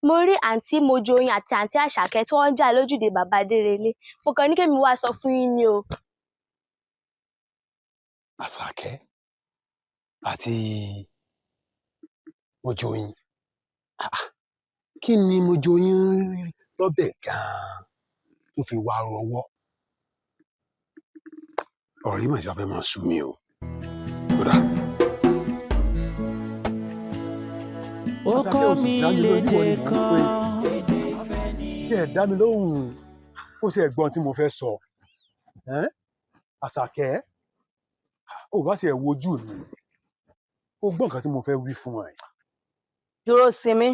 Mo rí àǹtí Mojoyin àti àǹtí Àṣàkẹ́ tí wọ́n ń jà lójúde bàbá Adérelé. Mo kàn ní kémi wá sọ fún yín ni o. Àṣàkẹ́ àti Mojoyin. Kí ni Mojoyin rí lọ́bẹ̀ gan-an tó fi wá rọwọ́? Ọ̀rọ̀ yìí mà ṣe fẹ́ máa sú mi o. Kódà. Ó kọ́ mi lédè kan. Èdè ìfẹ́ ni. Tí ẹ dá mi lóhùn, ó ṣe ẹ̀gbọ́n tí mo fẹ́ sọ. Àṣàkẹ́, ó bá ṣe wojú mi, ó gbọ́ nǹkan tí mo fẹ́ wí fún ẹ. Dúró sinmi.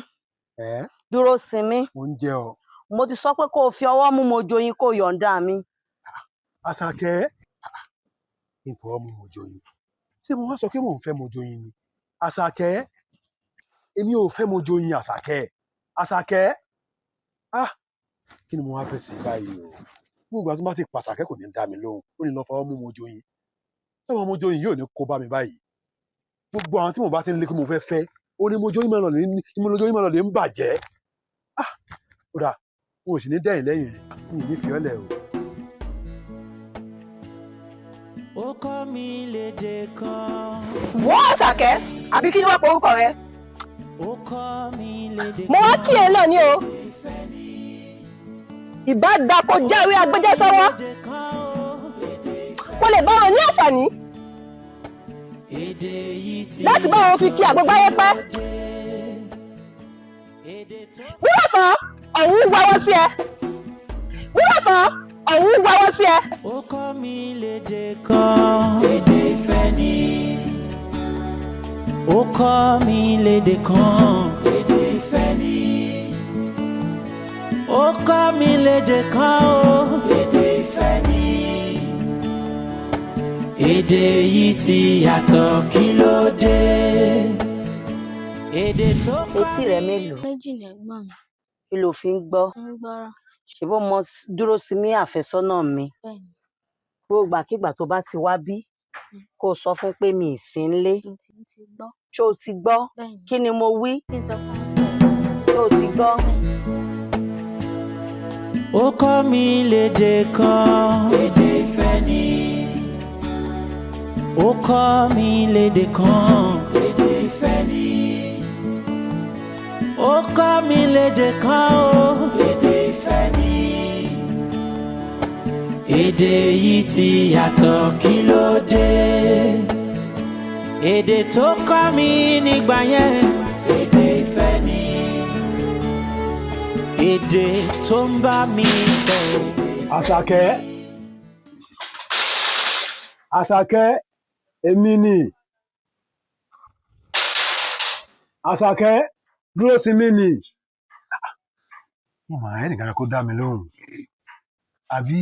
Dúró sinmi. Mo ń jẹ́ ọ. Mo ti sọ pé kó o fi ọwọ́ mú Mojoyin kó o yọ̀ǹda mi. Àṣàkẹ́, ìfọwọ́ mú Mojoyin. Ṣé mo wá sọ pé mò ń fẹ́ Mojoyin ni? Àṣàkẹ́, èmi ò fẹ́ Mojoyin Àṣàkẹ́. Àṣàkẹ́, kí ni mo wá fẹ́ sí báyìí o? Gbogbo àti má ti pàṣàkẹ́ kò ní dá mi lóhùn. Ó ní lọ fọwọ́ mú Mojoyin. Ṣé Mojoyin yóò ní kó bá mi báyìí? Gbogbo àwọn tí mo bá ti ń lé kí mo fẹ́ fẹ́, ó ní Mojoyin máa lọ lè ń bàjẹ́. Kódà, mo ò sì ní dẹ́yìn lẹ́yìn rẹ̀. Mi ò ní fi ọ́ lẹ̀ o. Ó kọ́ mi lédè kan. Wọ́n Àṣàkẹ́ àbí kí ni wọ́n pe orúkọ rẹ? Ó kọ́ mi lédè kan. Mo wá kí ẹ náà ní o. Ìbá da kó jáwé agbẹ́jẹ́ sọ́wọ́. Kó lè bá wọn ní àǹfààní láti bá wọn fi kí àgbégbáyé pẹ́. Wíwà kan ọ̀hún gbáwọ́ sí ẹ. Wíwà kan ọ̀hún gbáwọ́ sí ẹ. Ó kọ́ mi lédè kan. Èdè ìfẹ́ ni. Ó kọ́ mi lédè kan. Èdè ìfẹ́ ni. Ó kọ́ mi lédè kan o. Èdè ìfẹ́ ni. Èdè yìí ti yàtọ̀ kí ló dé? Èdè tó kọ́ mi. Etí rẹ mélòó? Méjì ni ẹ̀gbọ́n mi. Kí ló fi ń gbọ́? Ń gbọ́rọ̀. Ṣé bó mo dúró sí ní àfẹ́sọ́nà mi? Bẹ́ẹ̀ni. Gbogbo àkígbà tó bá ti wá bí, kó o sọ fún pé mi ì sí nílé. Ti gbọ́. Ṣé o ti gbọ́? Bẹ́ẹ̀ni. Kí ni mo wí? Kí n sọ fún ọ. Ṣé o ti gbọ́? Ó kọ́ mi lédè kan. Èdè ìfẹ́ ni. Ó kọ́ mi lédè kan. Èdè ìfẹ́ ni. Ó kọ́ mi lédè kan o. Èdè ìfẹ́ ni. Èdè yìí ti yàtọ̀ kí ló dé? Èdè tó kọ́ mi nígbà yẹn. Èdè ìfẹ́ ni. Èdè tó ń bá mi sọ̀rọ̀. Àṣàkẹ́, Àṣàkẹ́, èmi ni. Àṣàkẹ́, dúró sí mi ni. Mo máa ẹ́ nìkan kó dá mi lóhùn. Àbí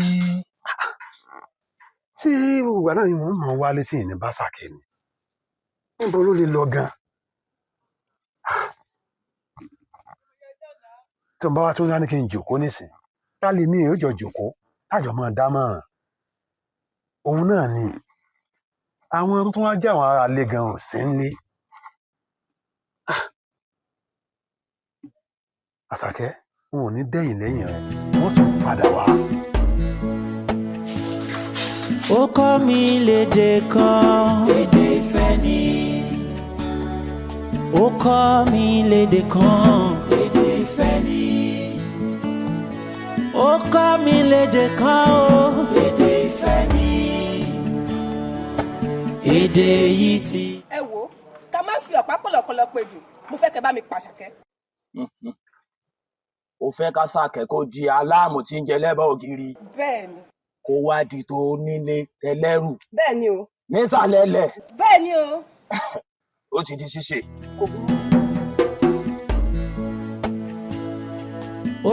tí gbogbo àná ni mò ń mọ̀ wálé sí ìní Básàkẹ́ ni. Níbo ló lè lọ gan? tí mo bá wá tó ní kí n jòkó nísìn ká lè mí yóò jọ jòkó tájọ máa dámọ̀ràn òun náà ni àwọn tó tún wá jẹ́ àwọn ará ilé gan ò sí nílé. Àṣàkẹ́ wọn ò ní dẹ́yìn lẹ́yìn rẹ̀ wọ́n tún padà wá. Ó kọ́ mi lédè kan. Èdè ìfẹ́ ni. Ó kọ́ mi lédè kan. Èdè ìfẹ́ ni. Ó kọ́ mi lédè kan o. Èdè ìfẹ́ ni. Èdè yìí ti. Ẹ wo ká má fi ọ̀pá pọ̀lọ̀pọ̀lọ̀ pè jù mo fẹ́ kẹ́ bá mi pàṣàkẹ́. Ó fẹ́ ká Ṣàkẹ́ kó di aláàmù tí ń jẹ lẹ́bàá ògiri. Bẹ́ẹ̀ni. Kó wá di tó nílé ẹlẹ́rù. Bẹ́ẹ̀ni o. Nísàlẹ̀ lẹ̀. Bẹ́ẹ̀ni o. Ó ti di ṣíṣe. Kò burú.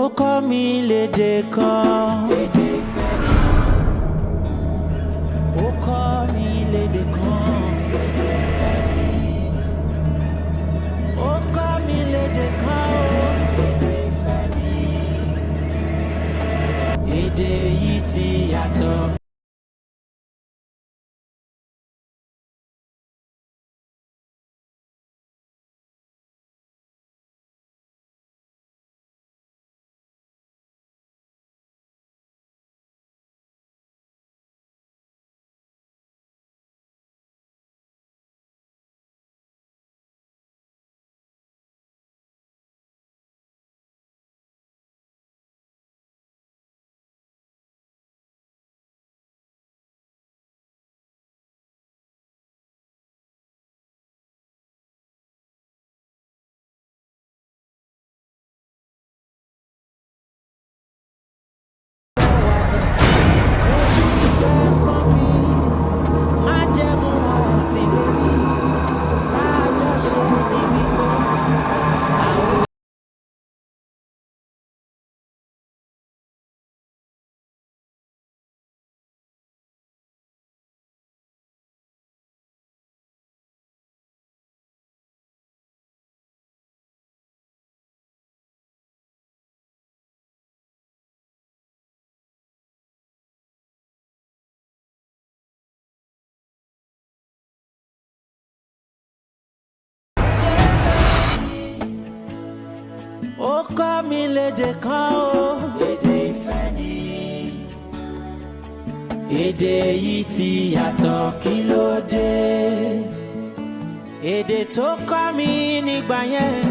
Ó kọ́ mi lédè kan. Èdè ìfẹ́ ni. Ó kọ́ mi lédè kan. Èdè ìfẹ́ ni. Ó kọ́ mi lédè kan o. Èdè ìfẹ́ ni. Èdè yìí ti yàtọ̀. Ó kọ́ mi lédè kan o. Èdè ìfẹ́ ni. Èdè yìí ti yàtọ̀ kí ló dé? Èdè tó kọ́ mi nígbà yẹn.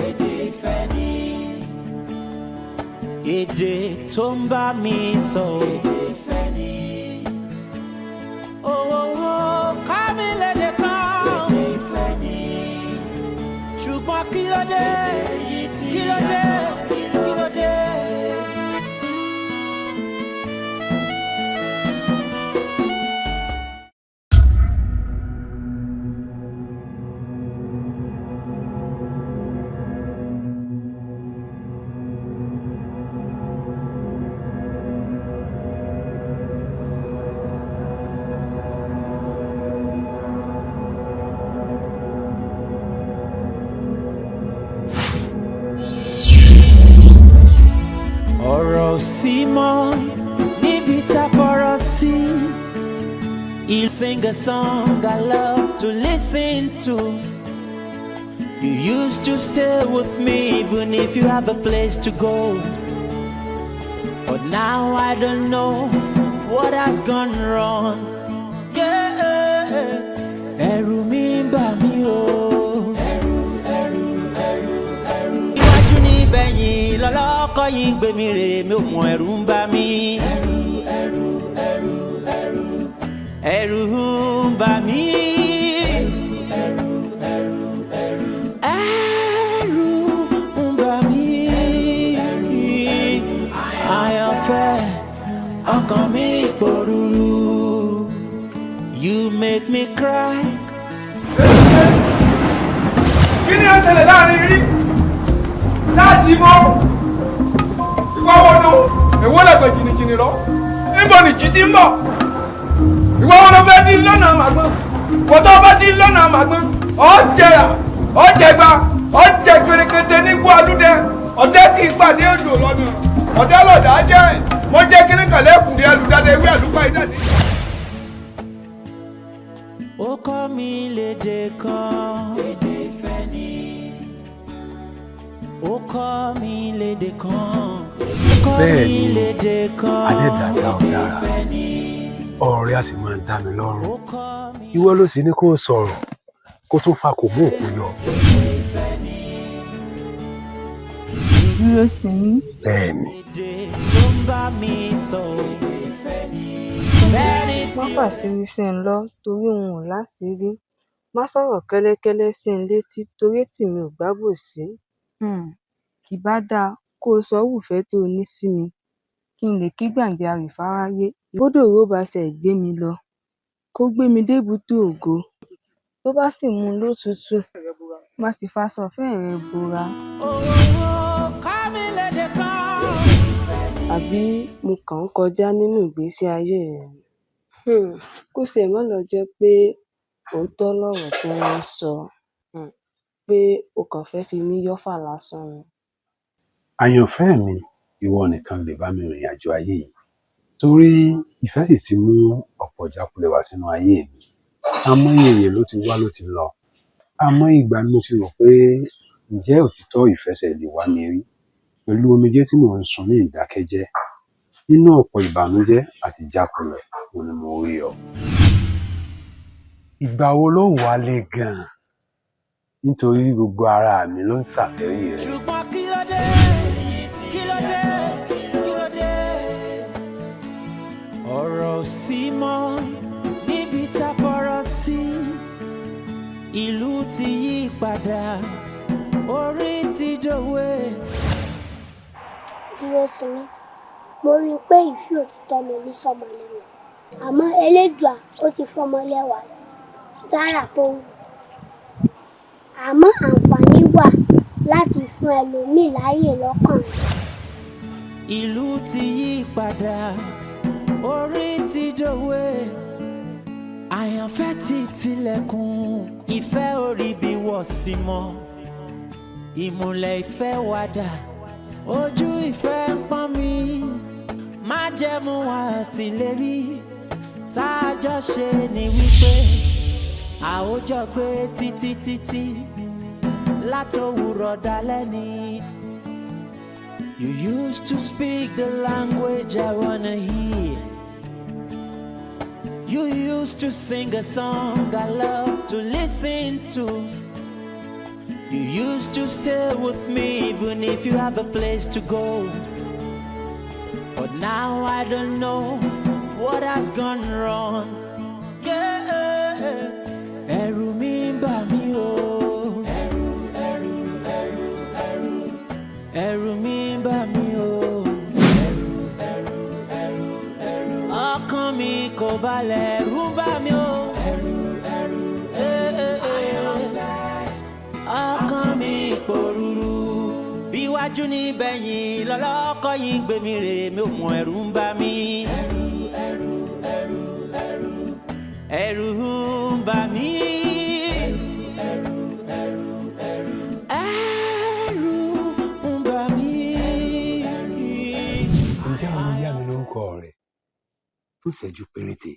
Èdè ìfẹ́ ni. Èdè tó ń bá mi sọ. Èdè ìfẹ́ ni. Ó kọ́ mi lédè kan. Èdè ìfẹ́ ni. Ṣùgbọ́n kí ló dé? Kí ló dé? Kí ló dé? Ọ̀rọ̀ sí mọ́ níbi tá fọ̀rọ̀ sí. You sing a song I love to listen to. You used to stay with me even if you have a place to go. But now I don't know what has gone wrong. Yeah, ẹ̀rù mi ń bà mí o. Bẹ́yìn lọ́lọ́kọ́ yìí gbé mi rè mí òkun ẹ̀rù ń bà mí. Ẹ̀rù ń bà mí. Ẹ̀rù ń bà mí. Àyànfẹ́ ọkàn mi pòrúurú. You make me cry. Kí ni ó ṣẹlẹ̀ láàrin rí? Láti mọ́ ìwà wọnú èwo lẹ́gbẹ̀ jìnnìjìnnì lọ níbo ni jí ti ń bọ̀ ìwà wọn lọ fẹ́ dín lọ́nà àmàgbọ́n kòtò bá dín lọ́nà àmàgbọ́n ọ̀jẹ̀rà ọ̀jẹ̀gba ọ̀jẹ̀ kẹrẹkẹtẹ nígbó alúdẹ ọ̀dẹ́ kì í pàdé èdò lọ́nà ọ̀dẹ́ lọ́dà jẹ́ wọ́n jẹ́ kíní kan lẹ́kùnrin ẹlùdáde ewé àlùpà ìdáde. ó kọ́ mi lédè kan èdè ìfẹ́ ni ó kọ́ mi lédè kan ó kọ́ mi lédè kan Adédàdá ọ̀dára ọ̀rọ̀ rẹ̀ a sì máa ń dá mi lọ́rùn ìwọ ló sì ní kó sọ̀rọ̀ kó tó fa kò mú òkú yọ. dúró sí mi. Bẹ́ẹ̀ni. tó ń bá mi sọ má fàṣírí sí ń lọ torí òun ò láṣìírí má sọ̀rọ̀ kẹ́lẹ́kẹ́lẹ́ sí ń létí torí tìmí ò gbábòsí. kì bá dáa kó o sọ wùfẹ́ tó o ní sí mi kí n lè kí gbàǹjarè fáráyé bódòró bá ṣe gbé mi lọ kó gbé mi débùtú ògo tó bá sì mú un lótùútù má sì faṣọ ọ̀fẹ́ rẹ̀ bora. àbí mo kàn ń kọjá nínú ìgbésí ayé rẹ̀ kó sì má lọ jẹ́ pé òótọ́ lọ̀rọ̀ tí wọ́n ń sọ pé o kàn fẹ́ fi mí yọ́fà lásán ni. Àyànfẹ́ mi ìwọ nìkan lè bá mi rìn àjò ayé yìí torí ìfẹ́ sì ti mú ọ̀pọ̀ ìjákulẹ̀ wá sínú ayé mi àmọ́ èèyàn ló ti wá ló ti lọ àmọ́ ìgbà ni mo ti rò pé ǹjẹ́ òtítọ́ ìfẹsẹ̀ lè wá mi rí pẹ̀lú omijé tí mò ń sun ní ìdákẹ́jẹ́ nínú ọ̀pọ̀ ìbànújẹ́ àti ìjákulẹ̀ òun ni mo rí ọ. Ìgbà wo ló wálé gan-an nítorí gbogbo ara mi ló ń ṣàfẹ́rí rẹ. ṣùgbọ́n kí ló dé kí ló dé kí ló dé ọ̀rọ̀ sí mọ́ níbi tá a fọ̀rọ̀ sí ìlú ti yí padà orí ti dòwe. dúró sí mi mo rí i pé ìfẹ́ òtítọ́ mi ní sọmọ lẹ́wà àmọ́ elédùà ó ti fọmọ lẹ́wà dára tó wù àmọ́ àǹfààní wà láti fún ẹlòmíì láàyè lọ́kàn rẹ̀. ìlú ti yí padà orí ti dòwe àyànfẹ́ ti tilẹ̀kùn ìfẹ́ orí bí wọ̀ sí mọ́ ìmùlẹ̀ ìfẹ́ wàdà ojú ìfẹ́ ń pọ́n mi májẹ̀mú àtìlérí tá a jọ ṣe ni wípé a ó jọ gbé títí látòwúrọ̀ dalẹ́ ni. You used to speak the language I wanna hear. You used to sing a song I love to listen to. You used to stay with me even if you have a place to go. But now I don't know what has gone wrong. Yeah, ẹ̀rù mi ń bà mí o. Ẹ̀rù mi ń bà mí o. Ọkàn mi kò balẹ̀, ẹ̀rù ń bà mí o. Ọkàn mi pòrúurú. Bí iwájú ní bẹ̀yìn lọ́lọ́kọ̀ yìí gbé mi rè mi ò mọ ẹ̀rù ń bà mí. Ẹ̀rù ń bà mí. Fún ìṣẹ́jú péréte.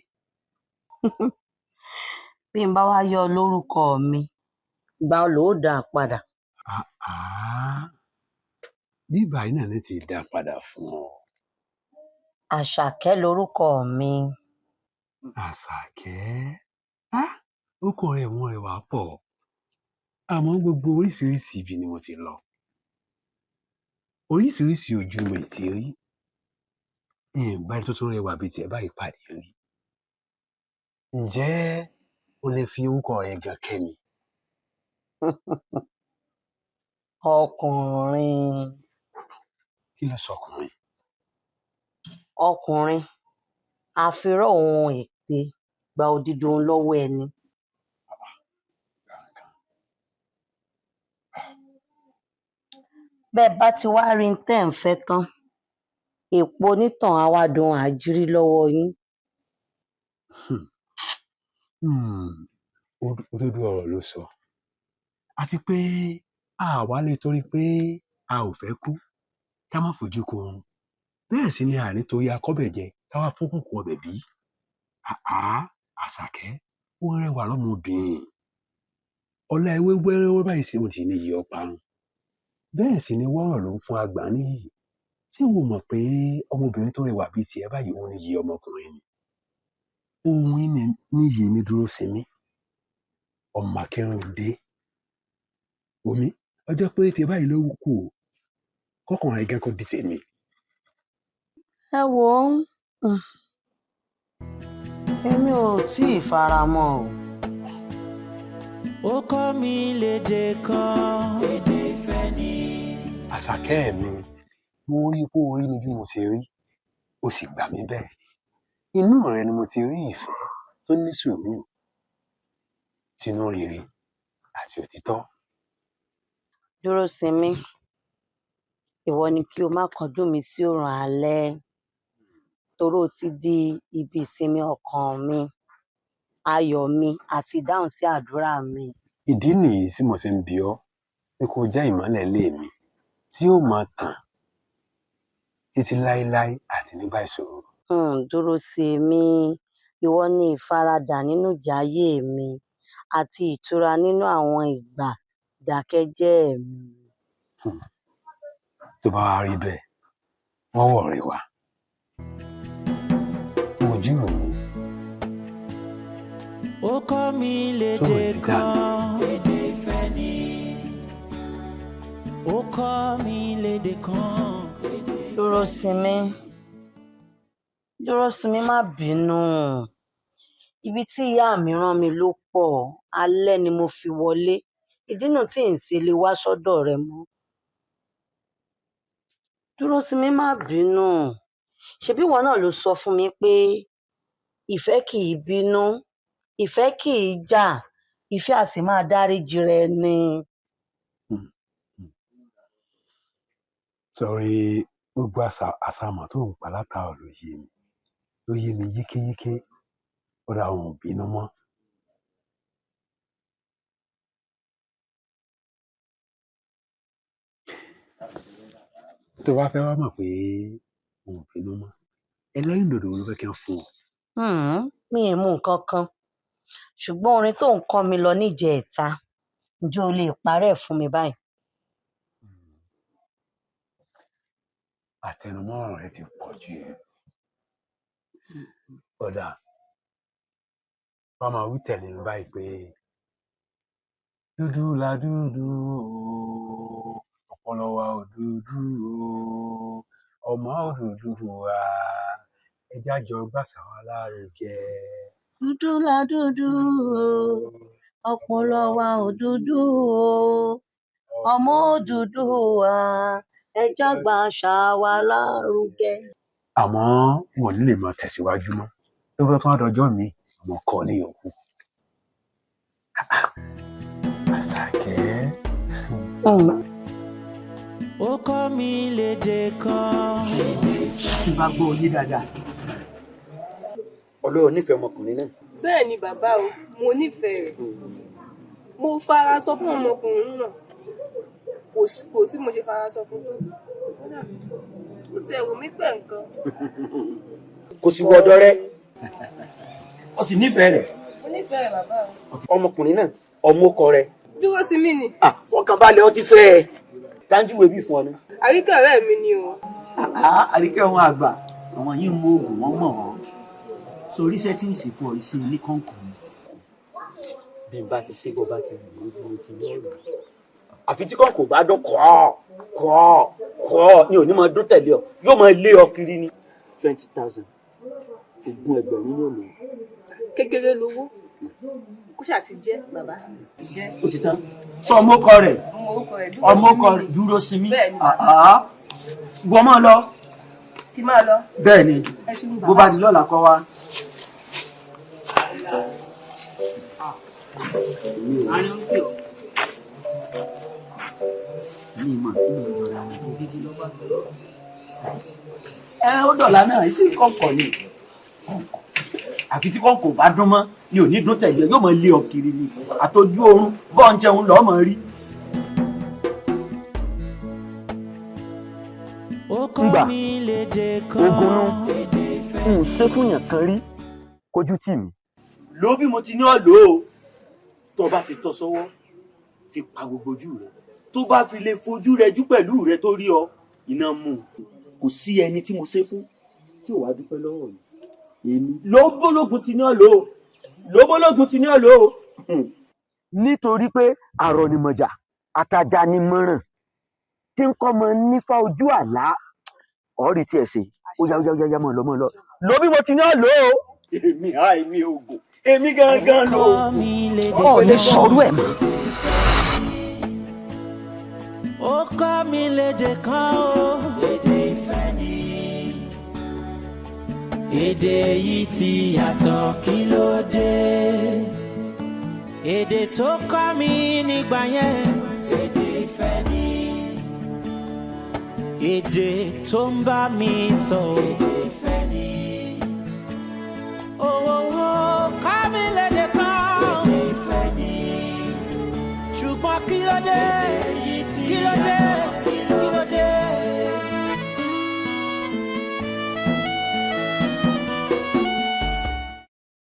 bí n bá wá yọ lórúkọ mi ìgbà wo ló dá a padà. bí báyìí náà ní ti dá a padà fún ọ. Àṣàkẹ́ lorúkọ mi. Àṣàkẹ́ orúkọ rẹ̀ wọ́n rẹwà pọ̀ àmọ́ gbogbo oríṣiríṣi ibi ni mo ti lọ oríṣiríṣi ojú mo ti rí ìbáyìí tó tún rẹwà bíi tiẹ̀ báyìí pàdé rí. Ǹjẹ́ o lè fi orúkọ rẹ̀ gan kẹ́ mi? Ọkùnrin. Kí ló sọ ọkùnrin? Ọkùnrin àfirọ́ ohun ète gba odidi ohun lọ́wọ́ ẹni. bẹ́ẹ̀ bá ti wá rí tẹ́ ń fẹ́ tán èpo onítàn á wá dùn àjírí lọ́wọ́ yín. òdodo ọ̀rọ̀ ló sọ àti pé àwa lè torí pé a ò fẹ́ kú ká má fojú ko oorun bẹ́ẹ̀ sì ni àní torí akọ́bẹ̀jẹ ká wá fún kùkù ọbẹ̀ bí. Àṣàkẹ́ ó rẹwà lọ́mọbìnrin ọlá ewé wẹ́rẹ́wẹ́ báyìí sí òun ti ní iye ọparun bẹ́ẹ̀ sì ni wọ́rọ̀ ló ń fún àgbà níyì tí wo mọ̀ pé ọmọbìnrin tó rẹwà bíi tiẹ̀ báyìí òun ní iye ọmọkùnrin ni òun ní iye mi dúró sí mi ọmọ akẹ́rùndé omi ọjọ́ pé tiẹ̀ báyìí ló kù o kọkànlá igá kan di tèmi. ẹ wo èmi ò tí ì faramọ́ o. ó kọ́ mi lédè kan èdè ìfẹ́ ni. Àṣàkẹ́ mi mo rí kó o rí mi bí mo ṣe rí o sì gbà mí bẹ́ẹ̀ inú rẹ ni mo ti rí ìfẹ́ tó ní sùúrù tinú rere àti òtítọ́. dúró sinmi ìwọ ni kí o má kọjú mi sí òrùn alẹ́ torí o ti di ibi ìsinmi ọkàn mi ayọ̀ mi àti ìdáhùn sí àdúrà mi. ìdí nìyí tí mo ti ń bi ọ́ pé kó jẹ́ ìmọ́lẹ̀ ilé mi tí ó máa tàn títí láéláé àti nígbà ìṣòro. dúró sinmi ìwọ ni ìfaradà nínú ìjà ayé mi àti ìtura nínú àwọn ìgbà ìdákẹ́jẹ́ mi. tó bá wá rí bẹ́ẹ̀ wọ́n wọ̀ rí wa ojú mi. ó kọ́ mi lédè kan èdè ìfẹ́ ni. ó kọ́ mi lédè kan èdè ìfẹ́ ni. dúró sinmi má bínú ibi tí ìyá mi rán mi ló pọ̀ alẹ́ ni mo fi wọlé ìdí náà tí n sì lè wá sọ́dọ̀ rẹ mọ́. dúró sinmi má bínú ṣebí ìwọ náà ló sọ fún mi pé ìfẹ́ kì í bínú ìfẹ́ kì í jà ìfẹ́ a sì máa dáríjì rẹ ni. sọrí gbogbo àṣàmọ̀ tó ń pa látàrọ̀ ló yé mi yékéyéké ó ra òun bínú mọ́. tó bá fẹ́ wá mọ̀ pé òun bínú mọ́ ẹlẹ́rìndòdò ló fẹ́ kí n fún ọ. mi ì mú nǹkan kan ṣùgbọ́n orin tó ń kọ́ mi lọ níjẹ̀ẹ́ta ǹjẹ́ o lè parẹ́ ẹ̀ fún mi báyìí. àtẹnumọ́ rẹ ti pọ̀ jù ọ̀dà wọ́n máa wí tẹ̀lé mi báyìí pé dúdú la dúdú ọpọlọ wa ò dúdú ọmọ ò dúdú wa ẹjá jọ gbàsà wa lárugẹ. dúdú la dúdú ọpọlọ wa ò dúdú ọmọ ò dúdú wa ẹjá gbàsà wa lárugẹ. àmọ́ wọn ò ní lè máa tẹ̀síwájú mọ́ tó bá tún àdọ́jọ́ mi àwọn kọ́ ní yòókù. Àṣàkẹ́. ó kọ́ mi lédè kan. tí bá gbọ́ oyé dáadáa ọlọ́run nífẹ̀ẹ́ ọmọkùnrin náà. bẹ́ẹ̀ ni bàbá o mo nífẹ̀ẹ́ rẹ̀ mo fara sọ fún ọmọkùnrin náà kò sí mo ṣe fara sọ fún ó ti ẹ̀wò mi pẹ̀ nǹkan. kò sí wọ́dọ̀ rẹ ó sì nífẹ̀ẹ́ rẹ̀. mo nífẹ̀ẹ́ rẹ̀ bàbá o. ọmọkùnrin náà ọmọ ọkọ rẹ. dúró sí mi ni. fọkànbalẹ̀ ó ti fẹ́ ẹ dájúwe bí fún ọ ni. àríkẹ́ ọ̀rẹ́ mi ni o. àríkẹ́ wọn àgbà àwọn yìí ń mú oògùn wọn mọ̀ wọ́n sórí iṣẹ́ tí ń sì fún ọ iṣẹ́ ilé kọ̀ọ̀kan ni. bí n bá ti ṣe bó bá ti wù ú bí mo ti ní ọ̀rọ̀. àfi tí kò bá dún kọ́ ni òní máa dún tẹ̀lé ọ yóò máa lé ọ kiri ní 20,000 ogún ẹgbẹ̀rún yóò lò. kékeré lówó kó ṣáà ti jẹ́ bàbá. ó ti tán sọ ọmọkọ rẹ dúró sí mi wọ́n máa lọ. kí máa lọ. bẹ́ẹ̀ ni bó bá di lọ́la kọ́ wa. ó dọ̀la náà sí kọ̀ọ̀kan ni àfi tí kọ̀ọ̀kan bá dún mọ́ ni ò ní dún tẹ̀lé yóò máa lé ọ kiri ni àtọ́jú oorun bọ́ọ̀ ń jẹun lọ́ọ́ máa rí. ngbà ogun ń ṣe fún yàn kan rí kójú tì mí. Lo bí mo ti ní ọ lò ó tó bá ti tọ́ sọ́wọ́ fi pa gbogbo ojú rẹ tó bá fi lè fojú rẹ jú pẹ̀lú rẹ tó rí ọ iná mú kò sí ẹni tí mo ṣe fún tí ò wá dúpẹ́ lọ́wọ́ mi èmi lóbólógún ti ní ọ lò ó lóbólógún ti ní ọ lò ó. nítorí pé àrọ̀nìmọ̀jà àtajà ni mọ́ràn tí ń kọ́ mọ nífà ojú àlá ọ̀rí tí ẹ̀ ṣe ó yá mọ̀ lọ lo bí mo ti ní ọ lò ó. èmi ògùn èmi gangan lò ó. ọ̀ lè sọ̀rọ̀ ẹ̀ mọ́. ó kọ́ mi lédè kan o. èdè ìfẹ́ ni. èdè yìí ti yàtọ̀ kí ló dé. èdè tó kọ́ mi nígbà yẹn. èdè ìfẹ́ ni. èdè tó ń bá mi sọ. èdè ìfẹ́ ni. owó kọ́ mi lédè kan. èdè ìfẹ́ ni. ṣùgbọ́n kí ló dé. èdè yìí ti yàtọ̀ kí